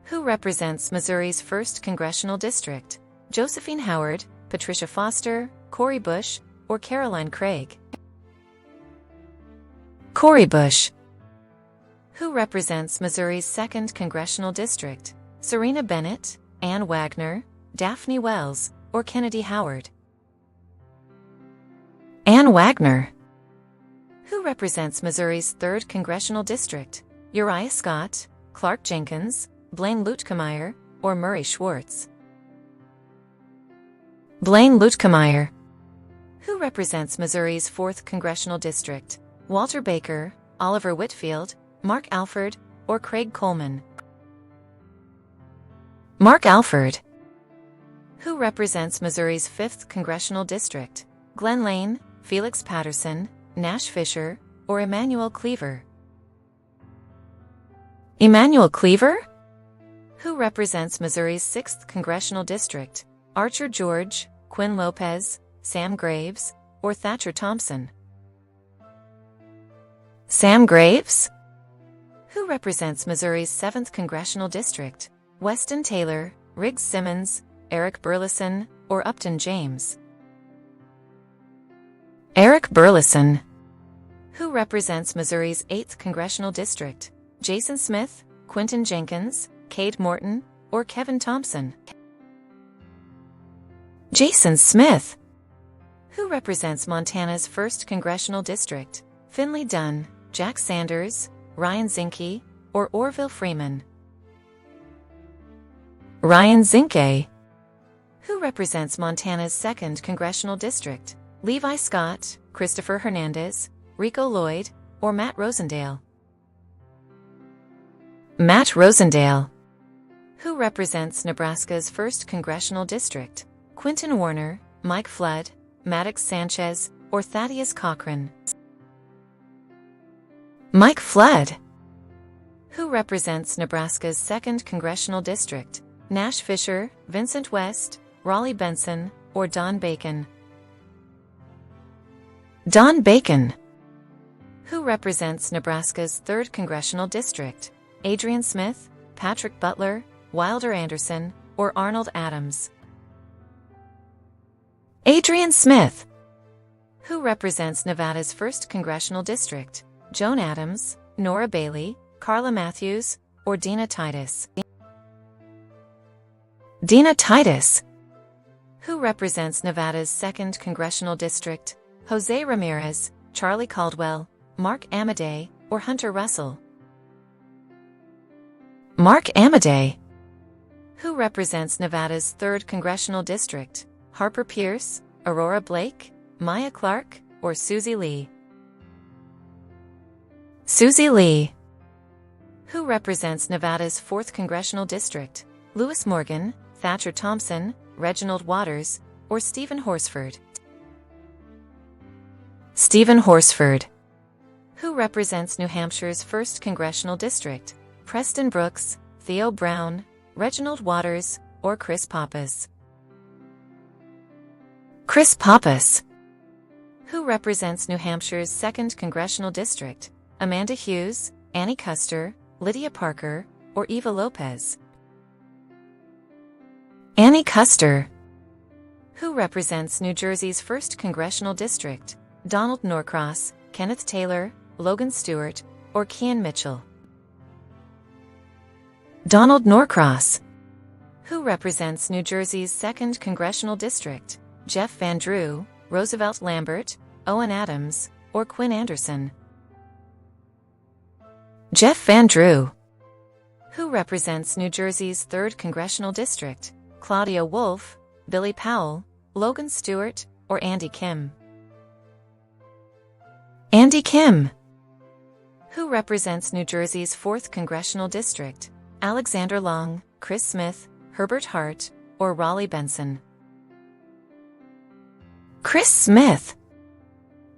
Who represents Missouri's 1st Congressional District? Josephine Howard, Patricia Foster, Cori Bush, or Caroline Craig? Cori Bush. Who represents Missouri's 2nd Congressional District? Serena Bennett, Ann Wagner, Daphne Wells, or Kennedy Howard? Ann Wagner. Who represents Missouri's 3rd Congressional District? Uriah Scott, Clark Jenkins, Blaine Luetkemeyer, or Murray Schwartz? Blaine Luetkemeyer. Who represents Missouri's 4th Congressional District? Walter Baker, Oliver Whitfield, Mark Alford, or Craig Coleman? Mark Alford. Who represents Missouri's 5th Congressional District? Glenn Lane, Felix Patterson, Nash Fisher, or Emmanuel Cleaver? Emmanuel Cleaver? Who represents Missouri's 6th Congressional District? Archer George, Quinn Lopez, Sam Graves, or Thatcher Thompson? Sam Graves. Who represents Missouri's 7th Congressional District? Weston Taylor, Riggs Simmons, Eric Burleson, or Upton James? Eric Burleson. Who represents Missouri's 8th Congressional District? Jason Smith, Quentin Jenkins, Cade Morton, or Kevin Thompson? Jason Smith. Who represents Montana's 1st Congressional District? Finley Dunn, Jack Sanders, Ryan Zinke, or Orville Freeman? Ryan Zinke. Who represents Montana's 2nd Congressional District? Levi Scott, Christopher Hernandez, Rico Lloyd, or Matt Rosendale? Matt Rosendale. Who represents Nebraska's 1st Congressional District? Quinton Warner, Mike Flood, Maddox Sanchez, or Thaddeus Cochran? Mike Flood. Who represents Nebraska's 2nd Congressional District? Nash Fisher, Vincent West, Raleigh Benson, or Don Bacon? Don Bacon. Who represents Nebraska's 3rd Congressional District? Adrian Smith, Patrick Butler, Wilder Anderson, or Arnold Adams? Adrian Smith. Who represents Nevada's 1st Congressional District? Joan Adams, Nora Bailey, Carla Matthews, or Dina Titus? Dina Titus. Who represents Nevada's 2nd Congressional District? Jose Ramirez, Charlie Caldwell, Mark Amadei, or Hunter Russell? Mark Amadei. Who represents Nevada's 3rd Congressional District? Harper Pierce, Aurora Blake, Maya Clark, or Susie Lee? Susie Lee. Who represents Nevada's 4th Congressional District? Lewis Morgan, Thatcher Thompson, Reginald Waters, or Stephen Horsford? Stephen Horsford. Who represents New Hampshire's 1st Congressional District? Preston Brooks, Theo Brown, Reginald Waters, or Chris Pappas? Chris Pappas. Who represents New Hampshire's 2nd Congressional District? Amanda Hughes, Annie Custer, Lydia Parker, or Eva Lopez? Annie Custer. Who represents New Jersey's 1st Congressional District? Donald Norcross, Kenneth Taylor, Logan Stewart, or Kean Mitchell? Donald Norcross. Who represents New Jersey's 2nd Congressional District? Jeff Van Drew, Roosevelt Lambert, Owen Adams, or Quinn Anderson? Jeff Van Drew. Who represents New Jersey's 3rd Congressional District? Claudia Wolf, Billy Powell, Logan Stewart, or Andy Kim? Andy Kim. Who represents New Jersey's 4th Congressional District? Alexander Long, Chris Smith, Herbert Hart, or Raleigh Benson? Chris Smith.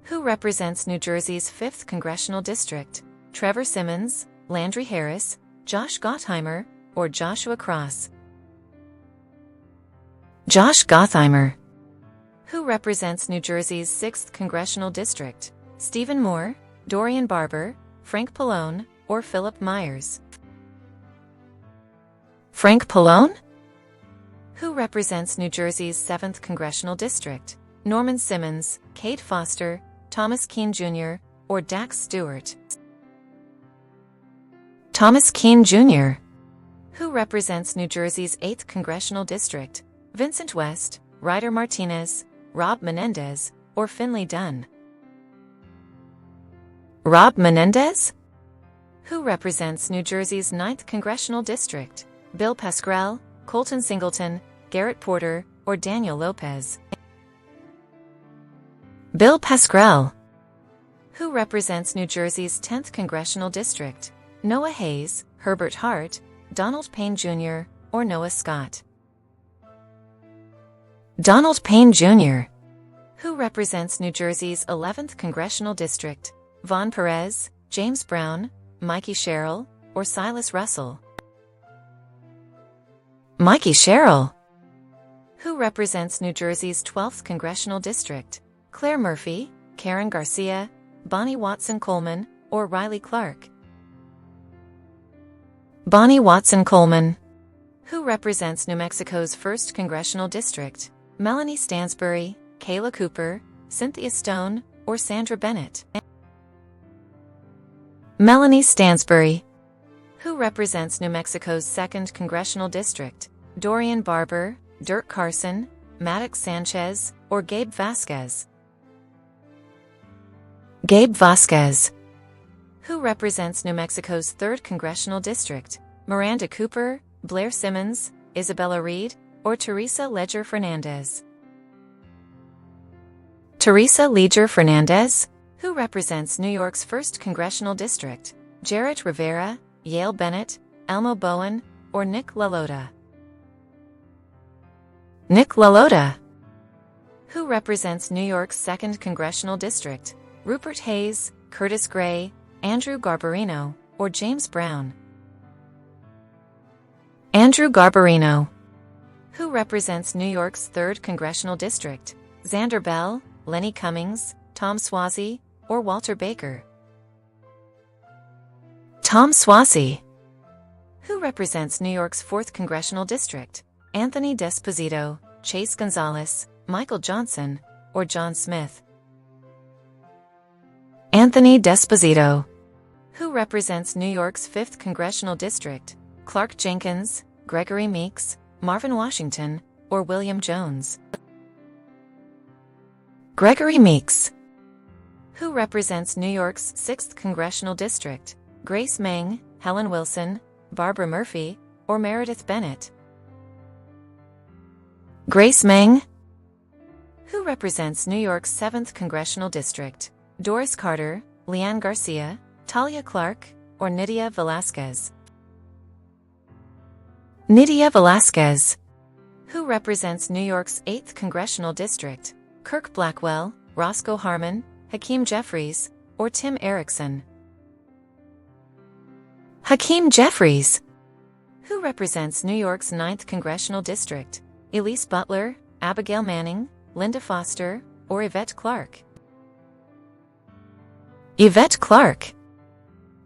Who represents New Jersey's 5th Congressional District? Trevor Simmons, Landry Harris, Josh Gottheimer, or Joshua Cross? Josh Gottheimer. Who represents New Jersey's 6th Congressional District? Stephen Moore, Dorian Barber, Frank Pallone, or Philip Myers? Frank Pallone? Who represents New Jersey's 7th Congressional District? Norman Simmons, Kate Foster, Thomas Keene Jr., or Dax Stewart? Thomas Keene Jr. Who represents New Jersey's 8th Congressional District? Vincent West, Ryder Martinez, Rob Menendez, or Finley Dunn? Rob Menendez? Who represents New Jersey's 9th Congressional District? Bill Pascrell, Colton Singleton, Garrett Porter, or Daniel Lopez? Bill Pascrell. Who represents New Jersey's 10th Congressional District? Noah Hayes, Herbert Hart, Donald Payne Jr., or Noah Scott? Donald Payne Jr. Who represents New Jersey's 11th Congressional District? Vaughn Perez, James Brown, Mikey Sherrill, or Silas Russell? Mikey Sherrill. Who represents New Jersey's 12th Congressional District? Claire Murphy, Karen Garcia, Bonnie Watson Coleman, or Riley Clark? Bonnie Watson Coleman. Who represents New Mexico's 1st Congressional District? Melanie Stansbury, Kayla Cooper, Cynthia Stone, or Sandra Bennett? Melanie Stansbury. Who represents New Mexico's 2nd Congressional District? Dorian Barber, Dirk Carson, Maddox Sanchez, or Gabe Vasquez? Gabe Vasquez. Who represents New Mexico's 3rd Congressional District? Miranda Cooper, Blair Simmons, Isabella Reed, or Teresa Leger Fernandez? Teresa Leger Fernandez. Who represents New York's 1st Congressional District? Jarrett Rivera, Yale Bennett, Elmo Bowen, or Nick LaLota? Nick LaLota. Who represents New York's 2nd Congressional District? Rupert Hayes, Curtis Gray, Andrew Garbarino, or James Brown? Andrew Garbarino. Who represents New York's 3rd Congressional District? Xander Bell, Lenny Cummings, Tom Suozzi, or Walter Baker? Tom Suozzi. Who represents New York's 4th Congressional District? Anthony Desposito, Chase Gonzalez, Michael Johnson, or John Smith? Anthony Desposito. Who represents New York's 5th Congressional District? Clark Jenkins, Gregory Meeks, Marvin Washington, or William Jones? Gregory Meeks. Who represents New York's 6th Congressional District? Grace Meng, Helen Wilson, Barbara Murphy, or Meredith Bennett? Grace Meng. Who represents New York's 7th Congressional District? Doris Carter, Leanne Garcia, Talia Clark, or Nydia Velasquez? Nydia Velasquez. Who represents New York's 8th Congressional District? Kirk Blackwell, Roscoe Harmon, Hakeem Jeffries, or Tim Erickson? Hakeem Jeffries. Who represents New York's 9th Congressional District? Elise Butler, Abigail Manning, Linda Foster, or Yvette Clark? Yvette Clark.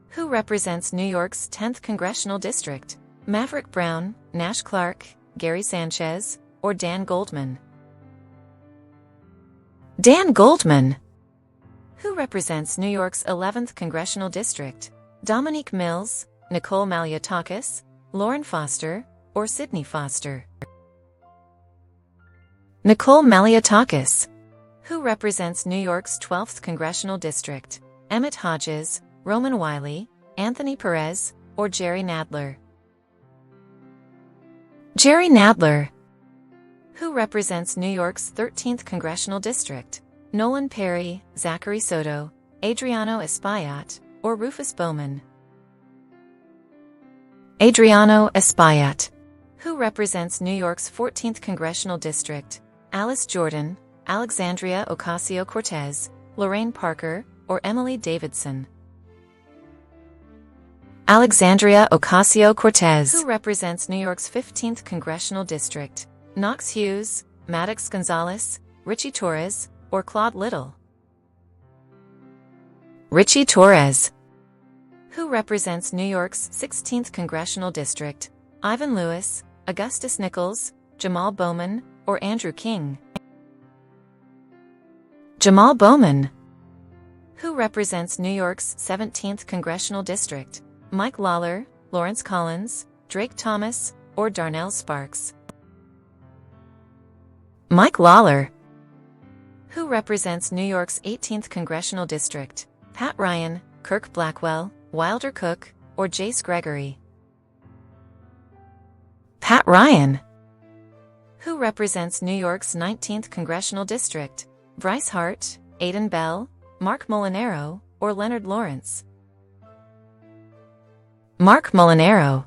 Who represents New York's 10th Congressional District? Maverick Brown, Nash Clark, Gary Sanchez, or Dan Goldman? Dan Goldman. Who represents New York's 11th Congressional District? Dominique Mills, Nicole Malliotakis, Lauren Foster, or Sidney Foster? Nicole Malliotakis. Who represents New York's 12th Congressional District? Emmett Hodges, Roman Wiley, Anthony Perez, or Jerry Nadler? Jerry Nadler. Who represents New York's 13th Congressional District? Nolan Perry, Zachary Soto, Adriano Espaillat, or Rufus Bowman? Adriano Espaillat. Who represents New York's 14th Congressional District? Alice Jordan, Alexandria Ocasio-Cortez, Lorraine Parker, or Emily Davidson? Alexandria Ocasio-Cortez. Who represents New York's 15th Congressional District? Knox Hughes, Maddox Gonzalez, Richie Torres, or Claude Little? Richie Torres. Who represents New York's 16th Congressional District? Ivan Lewis, Augustus Nichols, Jamal Bowman, or Andrew King? Jamal Bowman. Who represents New York's 17th Congressional District? Mike Lawler, Lawrence Collins, Drake Thomas, or Darnell Sparks? Mike Lawler. Who represents New York's 18th Congressional District? Pat Ryan, Kirk Blackwell, Wilder Cook, or Jace Gregory? Pat Ryan. Who represents New York's 19th Congressional District? Bryce Hart, Aiden Bell, Mark Molinaro, or Leonard Lawrence? Mark Molinaro.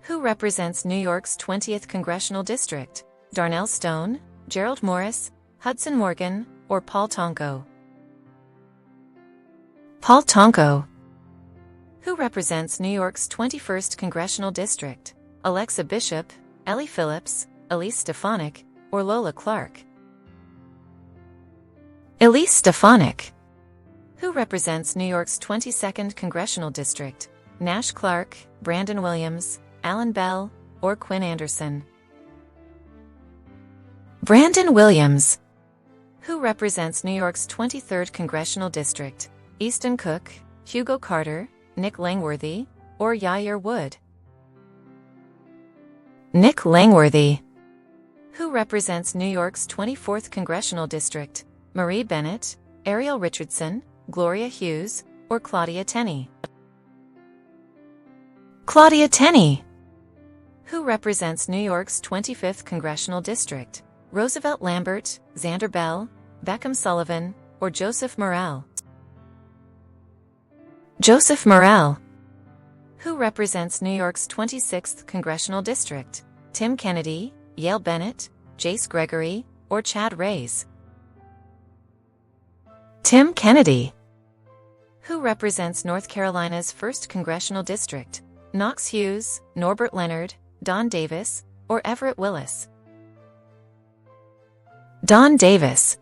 Who represents New York's 20th Congressional District? Darnell Stone, Gerald Morris, Hudson Morgan, or Paul Tonko? Paul Tonko. Who represents New York's 21st Congressional District? Alexa Bishop, Ellie Phillips, Elise Stefanik, or Lola Clark? Elise Stefanik. Who represents New York's 22nd Congressional District? Nash Clark, Brandon Williams, Alan Bell, or Quinn Anderson? Brandon Williams. Who represents New York's 23rd Congressional District? Easton Cook, Hugo Carter, Nick Langworthy, or Yair Wood? Nick Langworthy. Who represents New York's 24th Congressional District? Marie Bennett, Ariel Richardson, Gloria Hughes, or Claudia Tenney? Claudia Tenney. Who represents New York's 25th Congressional District? Roosevelt Lambert, Xander Bell, Beckham Sullivan, or Joseph Morrell? Joseph Morrell. Who represents New York's 26th Congressional District? Tim Kennedy, Yale Bennett, Jace Gregory, or Chad Reyes? Tim Kennedy. Who represents North Carolina's 1st Congressional District? Knox Hughes, Norbert Leonard, Don Davis, or Everett Willis? Don Davis.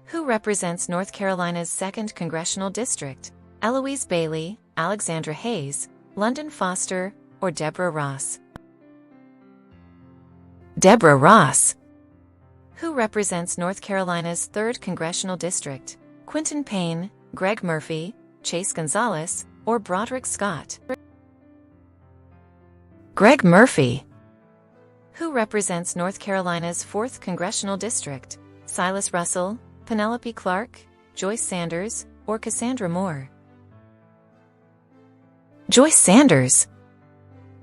Who represents North Carolina's 2nd Congressional District? Eloise Bailey, Alexandra Hayes, London Foster, or Deborah Ross? Deborah Ross. Who represents North Carolina's 3rd Congressional District? Quinton Payne, Greg Murphy, Chase Gonzalez, or Broderick Scott? Greg Murphy. Who represents North Carolina's 4th Congressional District? Silas Russell, Penelope Clark, Joyce Sanders, or Cassandra Moore? Joyce Sanders.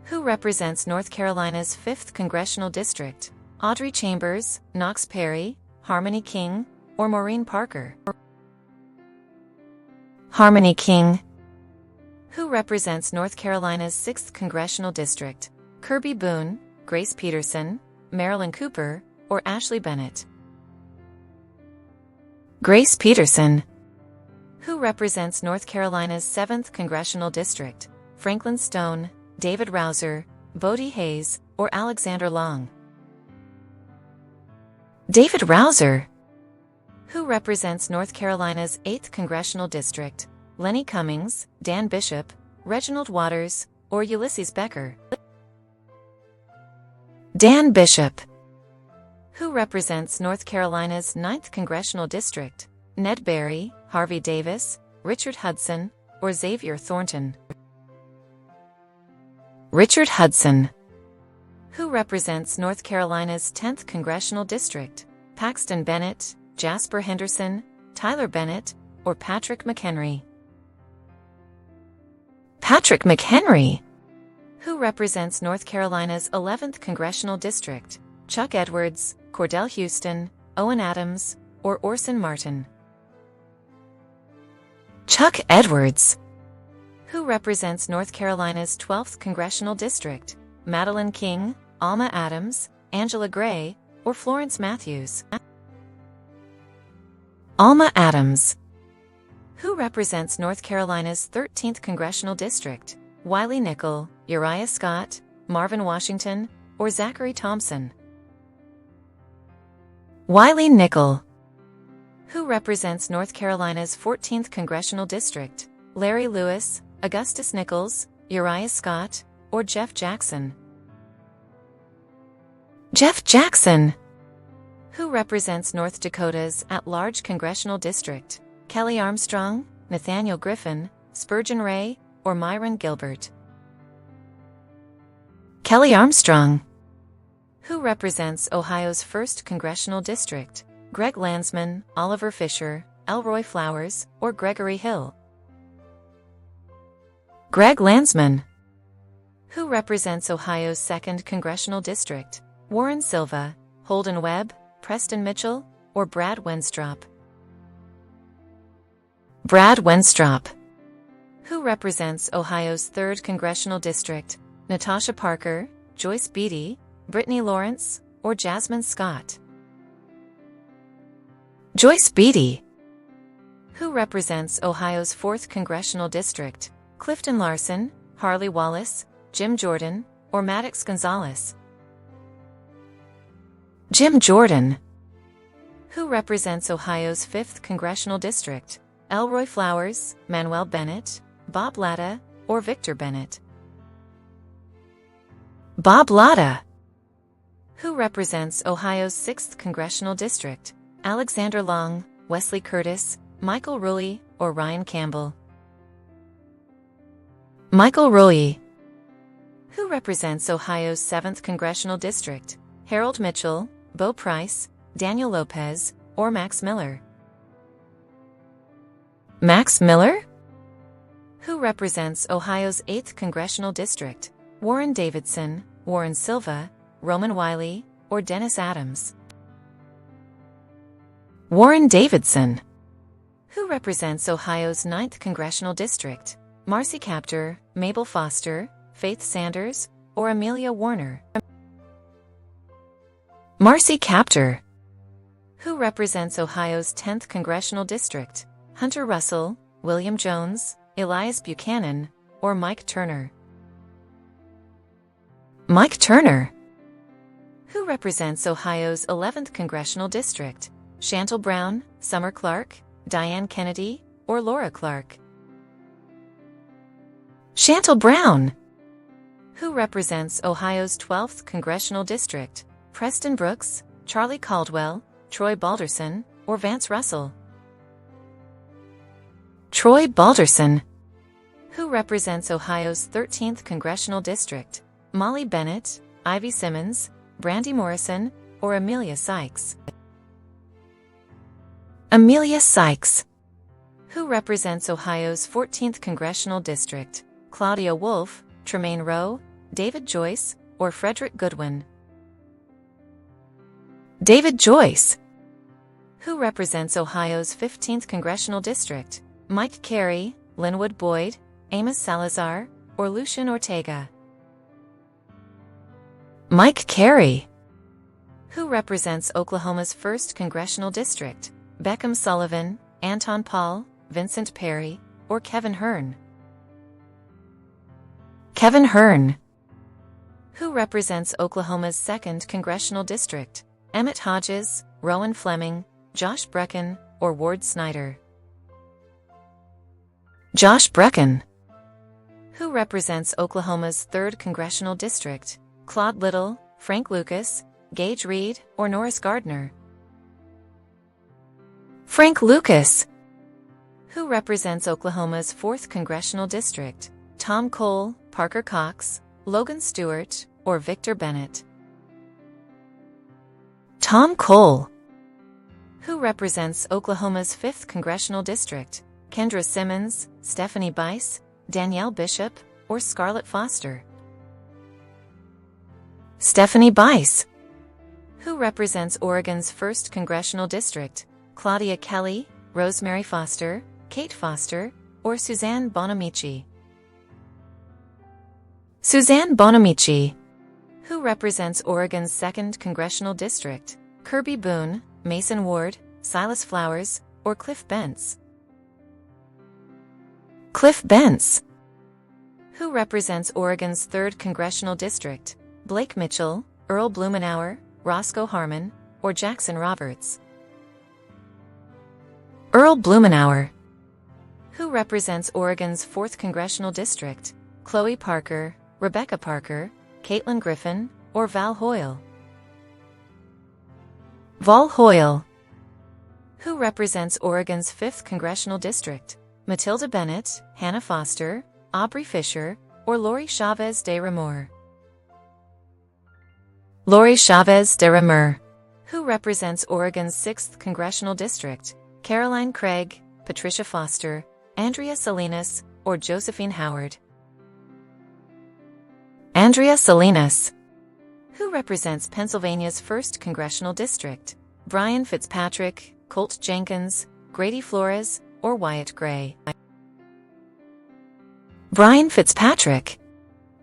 Who represents North Carolina's 5th Congressional District? Audrey Chambers, Knox Perry, Harmony King, or Maureen Parker? Harmony King. Who represents North Carolina's 6th Congressional District? Kirby Boone, Grace Peterson, Marilyn Cooper, or Ashley Bennett? Grace Peterson. Who represents North Carolina's 7th Congressional District? Franklin Stone, David Rouser, Bodie Hayes, or Alexander Long? David Rouser. Who represents North Carolina's 8th Congressional District? Lenny Cummings, Dan Bishop, Reginald Waters, or Ulysses Becker? Dan Bishop. Who represents North Carolina's 9th Congressional District? Ned Berry, Harvey Davis, Richard Hudson, or Xavier Thornton? Richard Hudson. Who represents North Carolina's 10th Congressional District? Paxton Bennett, Jasper Henderson, Tyler Bennett, or Patrick McHenry? Patrick McHenry. Who represents North Carolina's 11th Congressional District? Chuck Edwards, Cordell Houston, Owen Adams, or Orson Martin? Chuck Edwards. Who represents North Carolina's 12th Congressional District? Madeline King, Alma Adams, Angela Gray, or Florence Matthews? Alma Adams. Who represents North Carolina's 13th Congressional District? Wiley Nickel, Uriah Scott, Marvin Washington, or Zachary Thompson? Wiley Nickel. Who represents North Carolina's 14th Congressional District? Larry Lewis, Augustus Nichols, Uriah Scott, or Jeff Jackson? Jeff Jackson. Who represents North Dakota's at-large congressional district? Kelly Armstrong, Nathaniel Griffin, Spurgeon Ray, or Myron Gilbert? Kelly Armstrong. Who represents Ohio's 1st congressional district? Greg Landsman, Oliver Fisher, Elroy Flowers, or Gregory Hill? Greg Landsman. Who represents Ohio's 2nd congressional district? Warren Silva, Holden Webb, Preston Mitchell, or Brad Wenstrop? Brad Wenstrop. Who represents Ohio's 3rd congressional district? Natasha Parker, Joyce Beatty, Brittany Lawrence, or Jasmine Scott? Joyce Beatty. Who represents Ohio's 4th congressional district? Clifton Larson, Harley Wallace, Jim Jordan, or Maddox Gonzalez? Jim Jordan. Who represents Ohio's 5th congressional district? Elroy Flowers, Manuel Bennett, Bob Latta, or Victor Bennett? Bob Latta. Who represents Ohio's 6th congressional district? Alexander Long, Wesley Curtis, Michael Rulli, or Ryan Campbell? Michael Rulli. Who represents Ohio's 7th congressional district? Harold Mitchell, Bo Price, Daniel Lopez, or Max Miller? Max Miller. Who represents Ohio's 8th congressional district? Warren Davidson, Warren Silva, Roman Wiley, or Dennis Adams? Warren Davidson. Who represents Ohio's 9th congressional district? Marcy Kaptur, Mabel Foster, Faith Sanders, or Amelia Warner? Marcy Kaptur. Who represents Ohio's 10th congressional district? Hunter Russell, William Jones, Elias Buchanan, or Mike Turner? Mike Turner. Who represents Ohio's 11th congressional district? Chantal Brown, Summer Clark, Diane Kennedy, or Laura Clark? Chantal Brown. Who represents Ohio's 12th congressional district? Preston Brooks, Charlie Caldwell, Troy Balderson, or Vance Russell? Troy Balderson. Who represents Ohio's 13th congressional district? Molly Bennett, Ivy Simmons, Brandy Morrison, or Amelia Sykes? Amelia Sykes. Who represents Ohio's 14th congressional district? Claudia Wolf, Tremaine Rowe, David Joyce, or Frederick Goodwin? David Joyce. Who represents Ohio's 15th congressional district? Mike Carey, Linwood Boyd, Amos Salazar, or Lucian Ortega? Mike Carey. Who represents Oklahoma's 1st congressional district? Beckham Sullivan, Anton Paul, Vincent Perry, or Kevin Hearn? Kevin Hearn. Who represents Oklahoma's 2nd congressional district? Emmett Hodges, Rowan Fleming, Josh Brecken, or Ward Snyder? Josh Brecken. Who represents Oklahoma's 3rd congressional district? Claude Little, Frank Lucas, Gage Reed, or Norris Gardner? Frank Lucas. Who represents Oklahoma's 4th congressional district? Tom Cole, Parker Cox, Logan Stewart, or Victor Bennett? Tom Cole. Who represents Oklahoma's 5th congressional district? Kendra Simmons, Stephanie Bice, Danielle Bishop, or Scarlett Foster? Stephanie Bice. Who represents Oregon's 1st congressional district? Claudia Kelly, Rosemary Foster, Kate Foster, or Suzanne Bonamici? Suzanne Bonamici. Who represents Oregon's 2nd congressional district? Kirby Boone, Mason Ward, Silas Flowers, or Cliff Bentz? Cliff Bentz. Who represents Oregon's 3rd Congressional District? Blake Mitchell, Earl Blumenauer, Roscoe Harmon, or Jackson Roberts? Earl Blumenauer. Who represents Oregon's 4th Congressional District? Chloe Parker, Rebecca Parker, Caitlin Griffin, or Val Hoyle? Val Hoyle. Who represents Oregon's 5th Congressional District? Matilda Bennett, Hannah Foster, Aubrey Fisher, or Lori Chavez de Remor? Lori Chavez de Remor. Who represents Oregon's 6th Congressional District? Caroline Craig, Patricia Foster, Andrea Salinas, or Josephine Howard? Andrea Salinas. Who represents Pennsylvania's 1st Congressional District? Brian Fitzpatrick, Colt Jenkins, Grady Flores, or Wyatt Gray? Brian Fitzpatrick.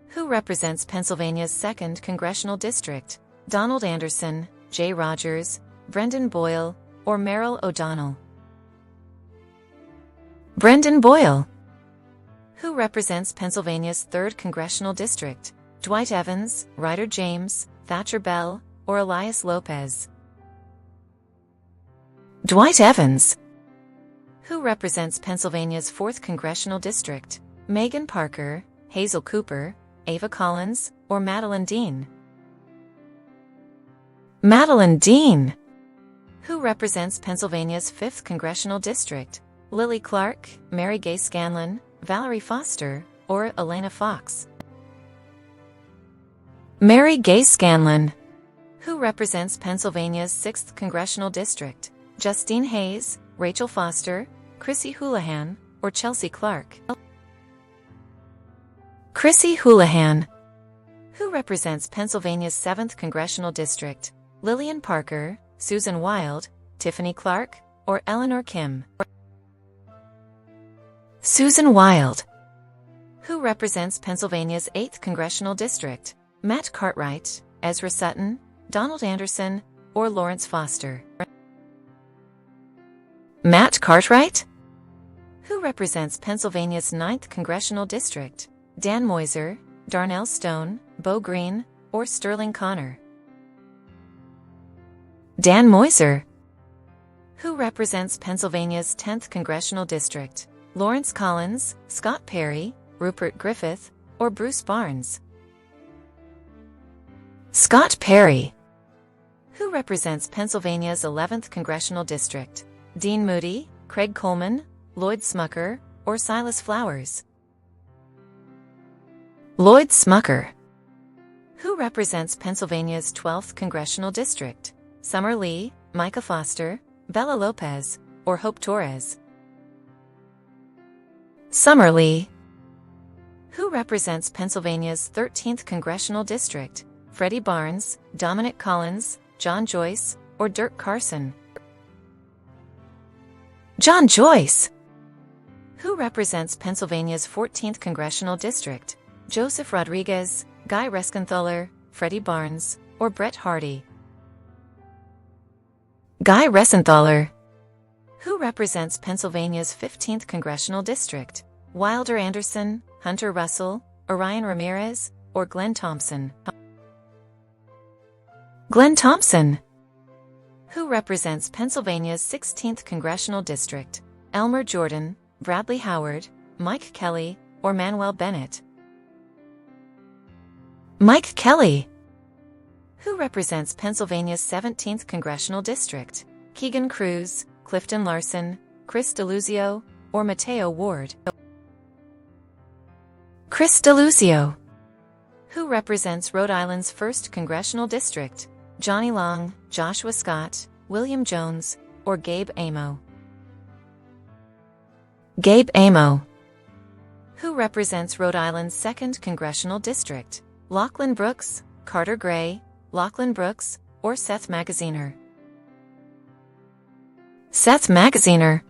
Who represents Pennsylvania's 2nd Congressional District? Donald Anderson, Jay Rogers, Brendan Boyle, or Merrill O'Donnell? Brendan Boyle. Who represents Pennsylvania's 3rd Congressional District? Dwight Evans, Ryder James, Thatcher Bell, or Elias Lopez? Dwight Evans. Who represents Pennsylvania's 4th Congressional District? Megan Parker, Hazel Cooper, Ava Collins, or Madeline Dean? Madeline Dean. Who represents Pennsylvania's 5th Congressional District? Lily Clark, Mary Gay Scanlon, Valerie Foster, or Elena Fox? Mary Gay Scanlon. Who represents Pennsylvania's 6th Congressional District? Justine Hayes, Rachel Foster, Chrissy Houlihan, or Chelsea Clark? Chrissy Houlihan. Who represents Pennsylvania's 7th Congressional District? Lillian Parker, Susan Wild, Tiffany Clark, or Eleanor Kim? Susan Wild. Who represents Pennsylvania's 8th Congressional District? Matt Cartwright, Ezra Sutton, Donald Anderson, or Lawrence Foster? Matt Cartwright. Who represents Pennsylvania's 9th Congressional District? Dan Moiser, Darnell Stone, Bo Green, or Sterling Connor? Dan Moiser. Who represents Pennsylvania's 10th Congressional District? Lawrence Collins, Scott Perry, Rupert Griffith, or Bruce Barnes? Scott Perry. Who represents Pennsylvania's 11th Congressional District? Dean Moody, Craig Coleman, Lloyd Smucker, or Silas Flowers? Lloyd Smucker. Who represents Pennsylvania's 12th Congressional District? Summer Lee, Micah Foster, Bella Lopez, or Hope Torres? Summer Lee. Who represents Pennsylvania's 13th Congressional District? Freddie Barnes, Dominic Collins, John Joyce, or Dirk Carson? John Joyce. Who represents Pennsylvania's 14th Congressional District? Joseph Rodriguez, Guy Reskenthaler, Freddie Barnes, or Brett Hardy? Guy Reskenthaler. Who represents Pennsylvania's 15th Congressional District? Wilder Anderson, Hunter Russell, Orion Ramirez, or Glenn Thompson? Glenn Thompson. Who represents Pennsylvania's 16th Congressional District? Elmer Jordan, Bradley Howard, Mike Kelly, or Manuel Bennett? Mike Kelly. Who represents Pennsylvania's 17th Congressional District? Keegan Cruz, Clifton Larson, Chris DeLuzio, or Mateo Ward? Chris DeLuzio. Who represents Rhode Island's 1st Congressional District? Johnny Long, Joshua Scott, William Jones, or Gabe Amo? Gabe Amo. Who represents Rhode Island's 2nd Congressional District? Lachlan Brooks, Carter Gray, Lachlan Brooks, or Seth Magaziner? Seth Magaziner.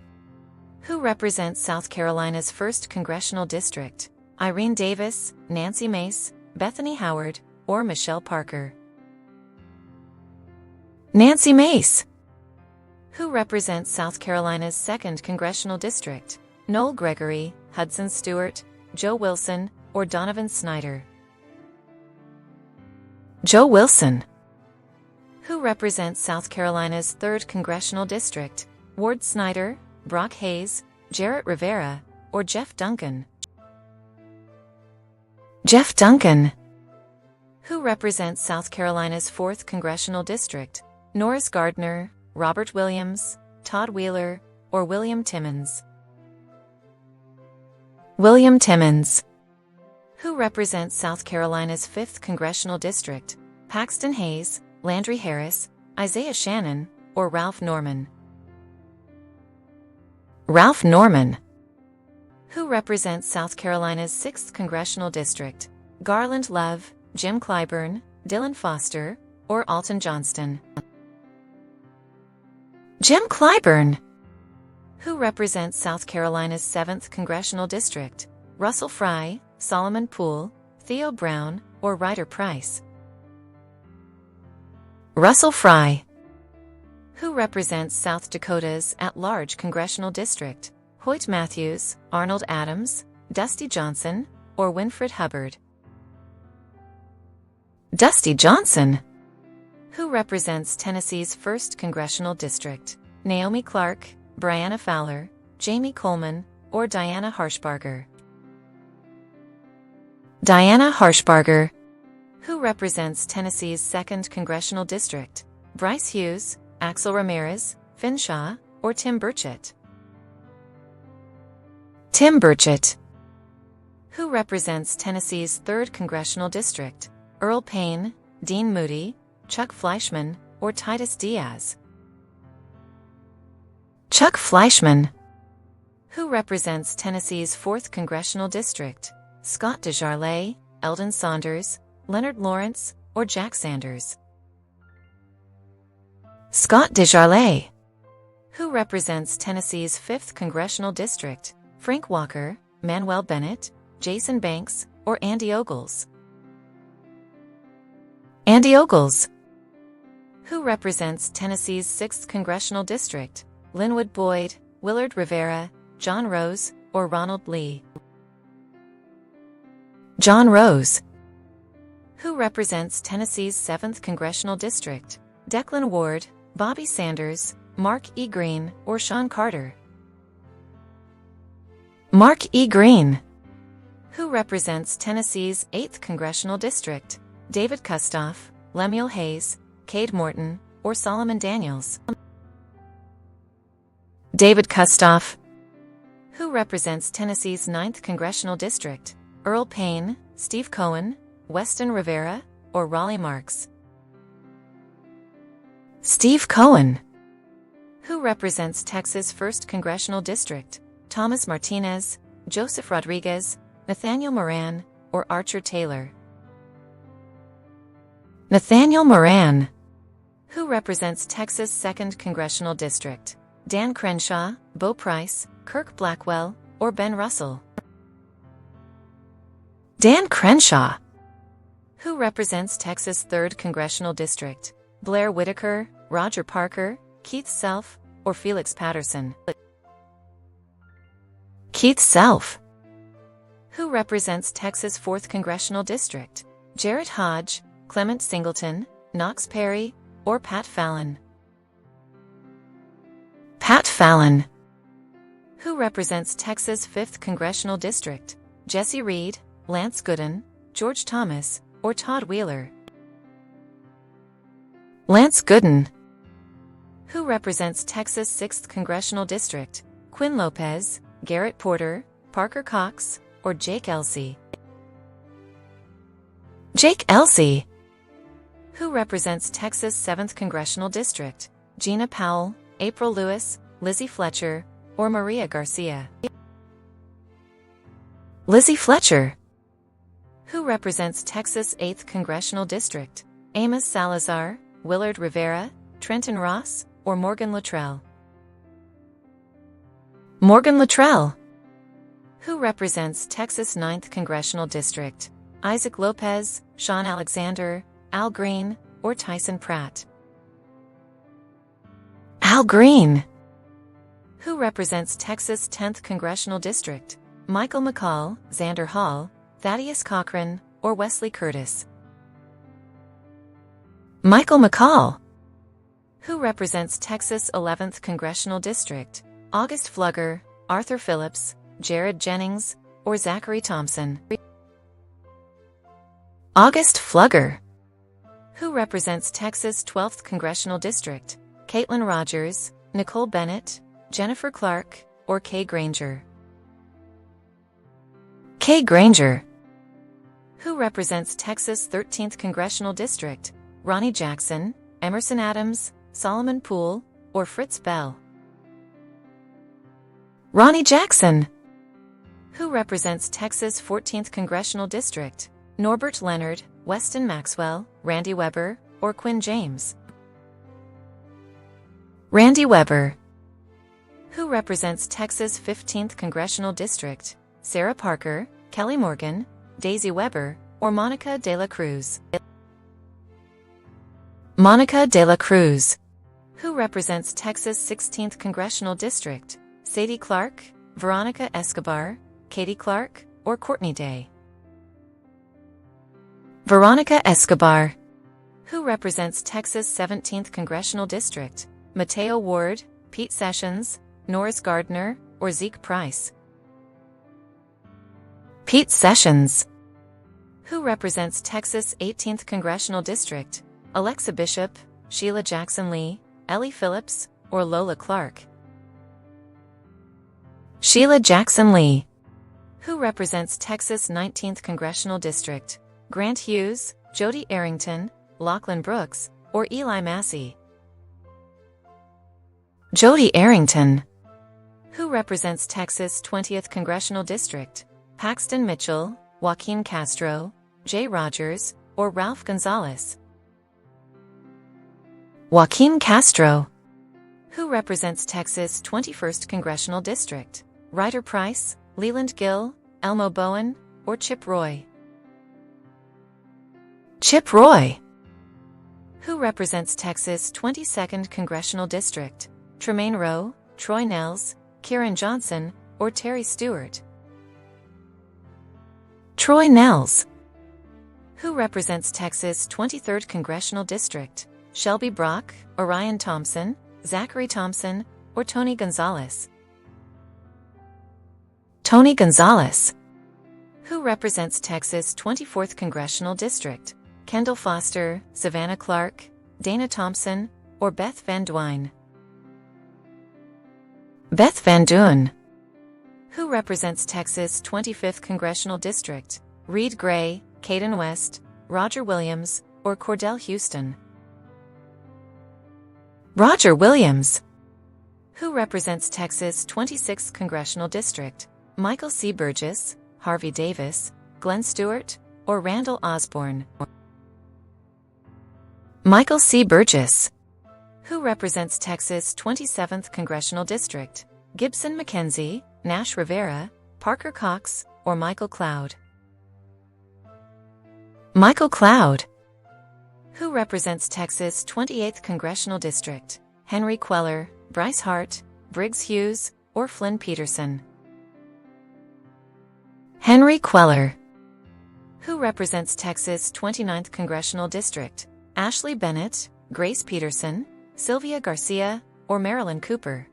Who represents South Carolina's 1st Congressional District? Irene Davis, Nancy Mace, Bethany Howard, or Michelle Parker? Nancy Mace. Who represents South Carolina's 2nd Congressional District? Noel Gregory, Hudson Stewart, Joe Wilson, or Donovan Snyder? Joe Wilson. Who represents South Carolina's 3rd Congressional District? Ward Snyder, Brock Hayes, Jarrett Rivera, or Jeff Duncan? Jeff Duncan. Who represents South Carolina's 4th Congressional District? Norris Gardner, Robert Williams, Todd Wheeler, or William Timmons? William Timmons. Who represents South Carolina's 5th Congressional District? Paxton Hayes, Landry Harris, Isaiah Shannon, or Ralph Norman? Ralph Norman. Who represents South Carolina's 6th Congressional District? Garland Love, Jim Clyburn, Dylan Foster, or Alton Johnston? Jim Clyburn. Who represents South Carolina's 7th Congressional District? Russell Fry, Solomon Poole, Theo Brown, or Ryder Price? Russell Fry. Who represents South Dakota's at-large Congressional District? Hoyt Matthews, Arnold Adams, Dusty Johnson, or Winfred Hubbard? Dusty Johnson. Who represents Tennessee's 1st Congressional District? Naomi Clark, Brianna Fowler, Jamie Coleman, or Diana Harshbarger? Diana Harshbarger. Who represents Tennessee's 2nd Congressional District? Bryce Hughes, Axel Ramirez, Finn Shaw, or Tim Burchett? Tim Burchett. Who represents Tennessee's 3rd Congressional District? Earl Payne, Dean Moody, Chuck Fleischman, or Titus Diaz? Chuck Fleischman. Who represents Tennessee's 4th Congressional District? Scott DesJarlais, Eldon Saunders, Leonard Lawrence, or Jack Sanders? Scott DesJarlais. Who represents Tennessee's 5th Congressional District? Frank Walker, Manuel Bennett, Jason Banks, or Andy Ogles? Andy Ogles. Who represents Tennessee's 6th Congressional District? Linwood Boyd, Willard Rivera, John Rose, or Ronald Lee? John Rose. Who represents Tennessee's 7th Congressional District? Declan Ward, Bobby Sanders, Mark E. Green, or Sean Carter? Mark E. Green. Who represents Tennessee's 8th Congressional District? David Kustoff, Lemuel Hayes, Cade Morton, or Solomon Daniels? David Kustoff. Who represents Tennessee's 9th Congressional District? Earl Payne, Steve Cohen, Weston Rivera, or Raleigh Marks? Steve Cohen. Who represents Texas' 1st Congressional District? Thomas Martinez, Joseph Rodriguez, Nathaniel Moran, or Archer Taylor? Nathaniel Moran. Who represents Texas' 2nd Congressional District? Dan Crenshaw, Bo Price, Kirk Blackwell, or Ben Russell? Dan Crenshaw. Who represents Texas' 3rd Congressional District? Blair Whitaker, Roger Parker, Keith Self, or Felix Patterson? Keith Self. Who represents Texas' 4th Congressional District? Jarrett Hodge, Clement Singleton, Knox Perry, or Pat Fallon? Pat Fallon. Who represents Texas' 5th Congressional District? Jesse Reed, Lance Gooden, George Thomas, or Todd Wheeler? Lance Gooden. Who represents Texas' 6th Congressional District? Quinn Lopez, Garrett Porter, Parker Cox, or Jake Elsey? Jake Elsey. Who represents Texas' 7th Congressional District? Gina Powell, April Lewis, Lizzie Fletcher, or Maria Garcia? Lizzie Fletcher. Who represents Texas' 8th Congressional District? Amos Salazar, Willard Rivera, Trenton Ross, or Morgan Luttrell? Morgan Luttrell. Who represents Texas' 9th Congressional District? Isaac Lopez, Sean Alexander, Al Green, or Tyson Pratt? Al Al Green. Who represents Texas 10th Congressional District? Michael McCall, Xander Hall, Thaddeus Cochran, or Wesley Curtis? Michael McCall. Who represents Texas 11th Congressional District? August Flugger, Arthur Phillips, Jared Jennings, or Zachary Thompson? August Flugger. Who represents Texas 12th Congressional District? Caitlin Rogers, Nicole Bennett, Jennifer Clark, or Kay Granger? Kay Granger. Who represents Texas 13th Congressional District? Ronnie Jackson, Emerson Adams, Solomon Poole, or Fritz Bell? Ronnie Jackson. Who represents Texas 14th Congressional District? Norbert Leonard, Weston Maxwell, Randy Weber, or Quinn James? Randy Weber. Who represents Texas 15th Congressional District? Sarah Parker, Kelly Morgan, Daisy Weber, or Monica de la Cruz? Monica de la Cruz. Who represents Texas 16th Congressional District? Sadie Clark, Veronica Escobar, Katie Clark, or Courtney Day? Veronica Escobar. Who represents Texas 17th Congressional District? Mateo Ward, Pete Sessions, Norris Gardner, or Zeke Price? Pete Sessions. Who represents Texas 18th Congressional District? Alexa Bishop, Sheila Jackson Lee, Ellie Phillips, or Lola Clark? Sheila Jackson Lee. Who represents Texas 19th Congressional District? Grant Hughes, Jody Arrington, Lachlan Brooks, or Eli Massey? Jody Arrington. Who represents Texas 20th Congressional District? Paxton Mitchell, Joaquin Castro, Jay Rogers, or Ralph Gonzalez? Joaquin Castro. Who represents Texas 21st Congressional District? Ryder Price, Leland Gill, Elmo Bowen, or Chip Roy? Chip Roy. Who represents Texas 22nd Congressional District? Tremaine Rowe, Troy Nels, Kieran Johnson, or Terry Stewart? Troy Nels. Who represents Texas 23rd Congressional District? Shelby Brock, Orion Thompson, Zachary Thompson, or Tony Gonzalez? Tony Gonzalez. Who represents Texas 24th Congressional District? Kendall Foster, Savannah Clark, Dana Thompson, or Beth Van Duyne? Beth Van Duyne. Who represents Texas 25th Congressional District? Reed Gray, Caden West, Roger Williams, or Cordell Houston? Roger Williams. Who represents Texas 26th Congressional District? Michael C. Burgess, Harvey Davis, Glenn Stewart, or Randall Osborne? Michael C. Burgess. Who represents Texas 27th Congressional District? Gibson McKenzie, Nash Rivera, Parker Cox, or Michael Cloud? Michael Cloud. Who represents Texas 28th Congressional District? Henry Queller, Bryce Hart, Briggs Hughes, or Flynn Peterson? Henry Queller. Who represents Texas 29th Congressional District? Ashley Bennett, Grace Peterson, Sylvia Garcia, or Marilyn Cooper?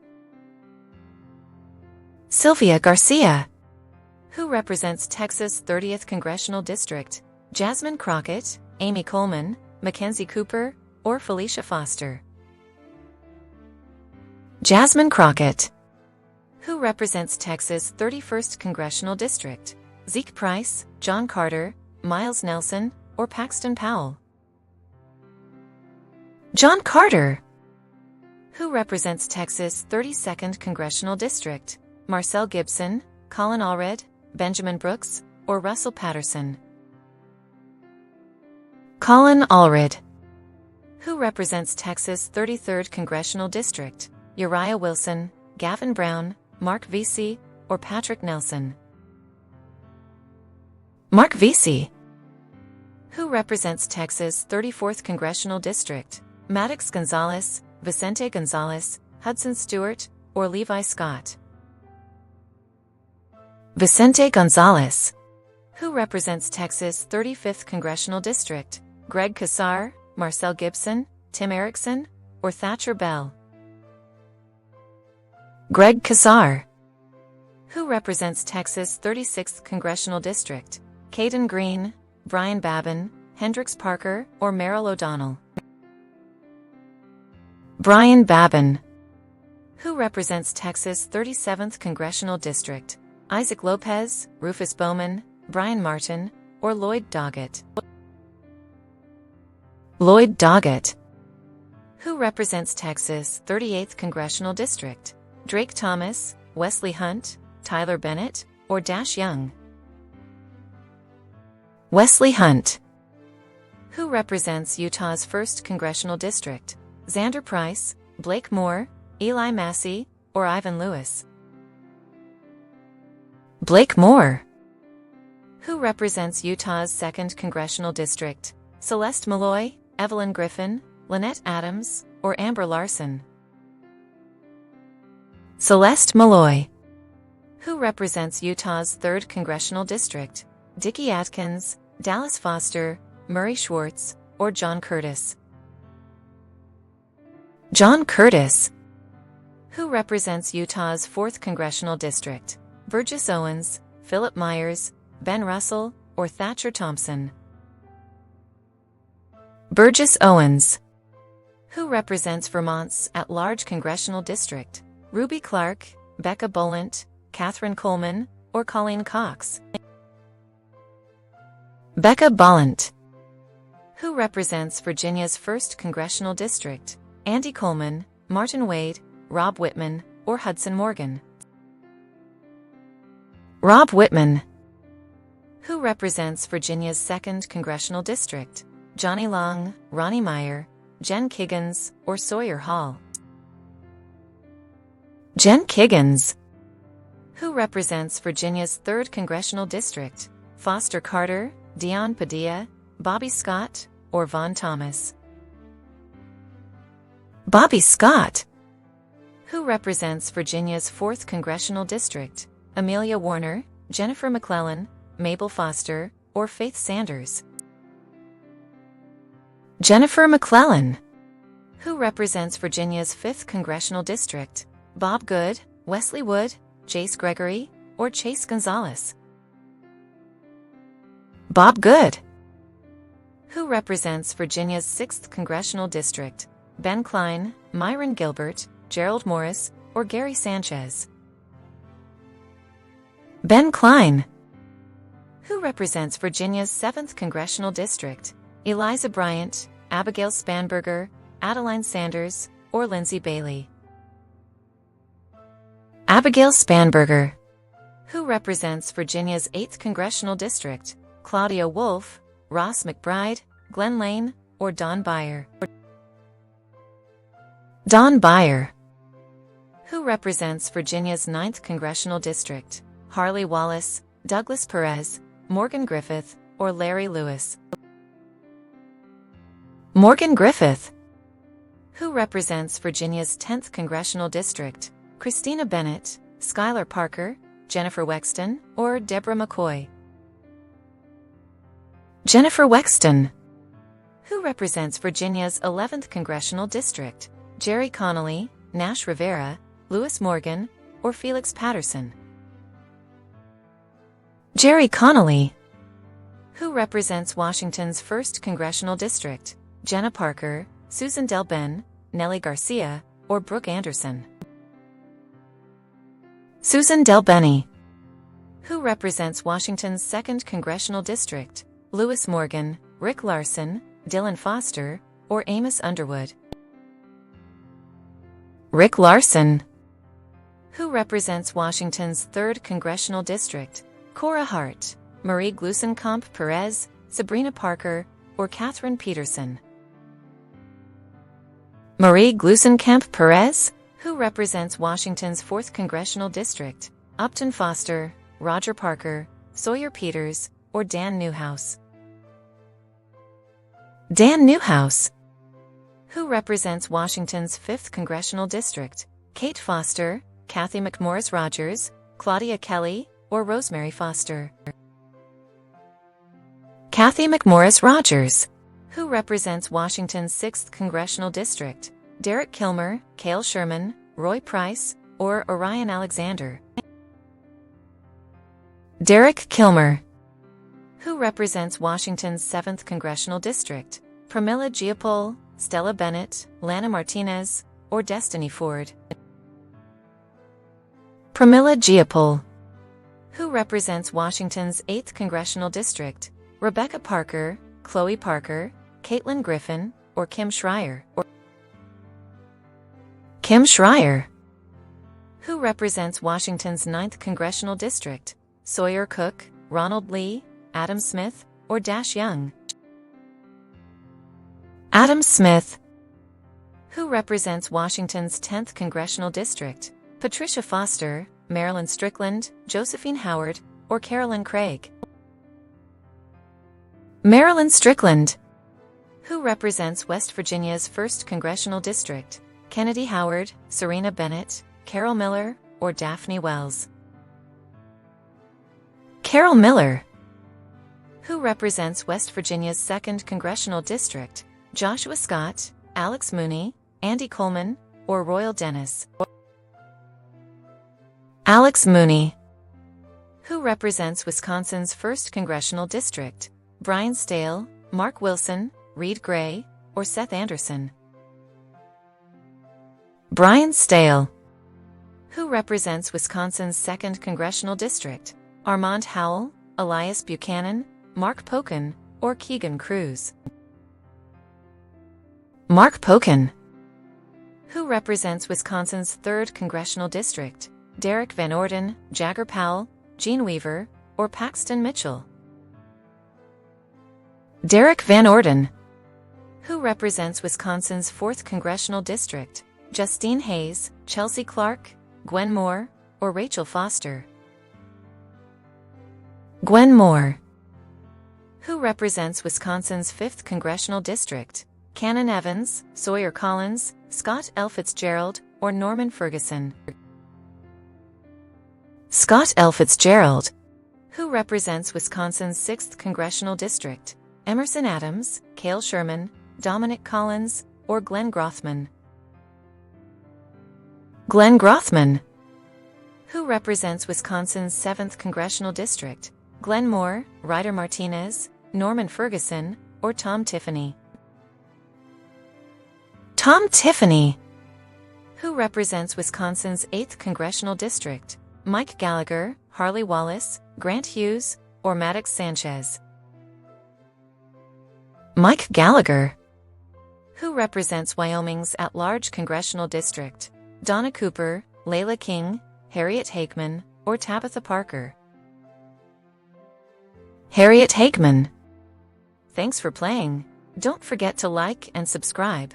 Sylvia Garcia. Who represents Texas 30th Congressional District? Jasmine Crockett, Amy Coleman, Mackenzie Cooper, or Felicia Foster? Jasmine Crockett. Who represents Texas 31st Congressional District? Zeke Price, John Carter, Miles Nelson, or Paxton Powell? John Carter. Who represents Texas 32nd Congressional District? Marcel Gibson, Colin Allred, Benjamin Brooks, or Russell Patterson? Colin Allred. Who represents Texas 33rd Congressional District? Uriah Wilson, Gavin Brown, Mark Vesey, or Patrick Nelson? Mark Vesey. Who represents Texas 34th Congressional District? Maddox Gonzalez, Vicente Gonzalez, Hudson Stewart, or Levi Scott? Vicente Gonzalez. Who represents Texas' 35th Congressional District? Greg Casar, Marcel Gibson, Tim Erickson, or Thatcher Bell? Greg Casar. Who represents Texas' 36th Congressional District? Caden Green, Brian Babin, Hendricks Parker, or Merrill O'Donnell? Brian Babin. Who represents Texas' 37th Congressional District? Isaac Lopez, Rufus Bowman, Brian Martin, or Lloyd Doggett? Lloyd Doggett. Who represents Texas' 38th Congressional District? Drake Thomas, Wesley Hunt, Tyler Bennett, or Dash Young? Wesley Hunt. Who represents Utah's 1st Congressional District? Xander Price, Blake Moore, Eli Massey, or Ivan Lewis? Blake Moore. Who represents Utah's 2nd Congressional District? Celeste Malloy, Evelyn Griffin, Lynette Adams, or Amber Larson? Celeste Malloy. Who represents Utah's 3rd Congressional District? Dickie Atkins, Dallas Foster, Murray Schwartz, or John Curtis? John Curtis. Who represents Utah's 4th Congressional District? Burgess Owens, Philip Myers, Ben Russell, or Thatcher Thompson? Burgess Owens. Who represents Vermont's at-large Congressional District? Ruby Clark, Becca Boland, Catherine Coleman, or Colleen Cox? Becca Boland. Who represents Virginia's 1st Congressional District? Andy Coleman, Martin Wade, Rob Whitman, or Hudson Morgan? Rob Whitman. Who represents Virginia's 2nd Congressional District? Johnny Long, Ronnie Meyer, Jen Kiggins, or Sawyer Hall? Jen Kiggins. Who represents Virginia's 3rd Congressional District? Foster Carter, Dion Padilla, Bobby Scott, or Vaughn Thomas? Bobby Scott. Who represents Virginia's 4th Congressional District? Amelia Warner, Jennifer McClellan, Mabel Foster, or Faith Sanders? Jennifer McClellan. Who represents Virginia's 5th Congressional District? Bob Good, Wesley Wood, Jace Gregory, or Chase Gonzalez? Bob Good. Who represents Virginia's 6th Congressional District? Ben Klein, Myron Gilbert, Gerald Morris, or Gary Sanchez? Ben Klein. Who represents Virginia's 7th Congressional District? Eliza Bryant, Abigail Spanberger, Adeline Sanders, or Lindsay Bailey? Abigail Spanberger. Who represents Virginia's 8th Congressional District? Claudia Wolf, Ross McBride, Glenn Lane, or Don Beyer? Don Beyer. Who represents Virginia's 9th Congressional District? Harley Wallace, Douglas Perez, Morgan Griffith, or Larry Lewis? Morgan Griffith. Who represents Virginia's 10th Congressional District? Christina Bennett, Skylar Parker, Jennifer Wexton, or Deborah McCoy? Jennifer Wexton. Who represents Virginia's 11th Congressional District? Jerry Connolly, Nash Rivera, Lewis Morgan, or Felix Patterson? Jerry Connolly. Who represents Washington's 1st Congressional District? Jenna Parker, Susan Delben, Nellie Garcia, or Brooke Anderson? Susan Delbeni. Who represents Washington's 2nd Congressional District? Lewis Morgan, Rick Larson, Dylan Foster, or Amos Underwood? Rick Larson. Who represents Washington's 3rd Congressional District? Cora Hart, Marie Glusenkamp Perez, Sabrina Parker, or Catherine Peterson? Marie Glusenkamp Perez. Who represents Washington's 4th Congressional District? Upton Foster, Roger Parker, Sawyer Peters, or Dan Newhouse? Dan Newhouse. Who represents Washington's 5th Congressional District? Kate Foster, Kathy McMorris Rogers, Claudia Kelly, or Rosemary Foster? Kathy McMorris Rogers. Who represents Washington's 6th Congressional District? Derek Kilmer, Cale Sherman, Roy Price, or Orion Alexander? Derek Kilmer. Who represents Washington's 7th Congressional District? Pramila Jayapal, Stella Bennett, Lana Martinez, or Destiny Ford? Pramila Jayapal. Who represents Washington's 8th Congressional District? Rebecca Parker, Chloe Parker, Caitlin Griffin, or Kim Schreier? Kim Schreier. Who represents Washington's 9th Congressional District? Sawyer Cook, Ronald Lee, Adam Smith, or Dash Young? Adam Smith. Who represents Washington's 10th Congressional District? Patricia Foster, Marilyn Strickland, Josephine Howard, or Carolyn Craig? Marilyn Strickland. Who represents West Virginia's 1st Congressional District? Kennedy Howard, Serena Bennett, Carol Miller, or Daphne Wells? Carol Miller. Who represents West Virginia's 2nd Congressional District? Joshua Scott, Alex Mooney, Andy Coleman, or Royal Dennis? Alex Mooney. Who represents Wisconsin's 1st Congressional District? Brian Stale, Mark Wilson, Reed Gray, or Seth Anderson? Brian Stale. Who represents Wisconsin's 2nd Congressional District? Armand Howell, Elias Buchanan, Mark Pocan, or Keegan Cruz? Mark Pocan. Who represents Wisconsin's 3rd Congressional District? Derek Van Orden, Jagger Powell, Gene Weaver, or Paxton Mitchell? Derek Van Orden. Who represents Wisconsin's 4th Congressional District? Justine Hayes, Chelsea Clark, Gwen Moore, or Rachel Foster? Gwen Moore. Who represents Wisconsin's 5th Congressional District? Cannon Evans, Sawyer Collins, Scott L. Fitzgerald, or Norman Ferguson? Scott L. Fitzgerald. Who represents Wisconsin's 6th Congressional District? Emerson Adams, Cale Sherman, Dominic Collins, or Glenn Grothman? Glenn Grothman. Who represents Wisconsin's 7th Congressional District? Glenn Moore, Ryder Martinez, Norman Ferguson, or Tom Tiffany? Tom Tiffany. Who represents Wisconsin's 8th Congressional District? Mike Gallagher, Harley Wallace, Grant Hughes, or Maddox Sanchez? Mike Gallagher. Who represents Wyoming's at-large congressional district? Donna Cooper, Layla King, Harriet Hakeman, or Tabitha Parker? Harriet Hakeman. Thanks for playing. Don't forget to like and subscribe.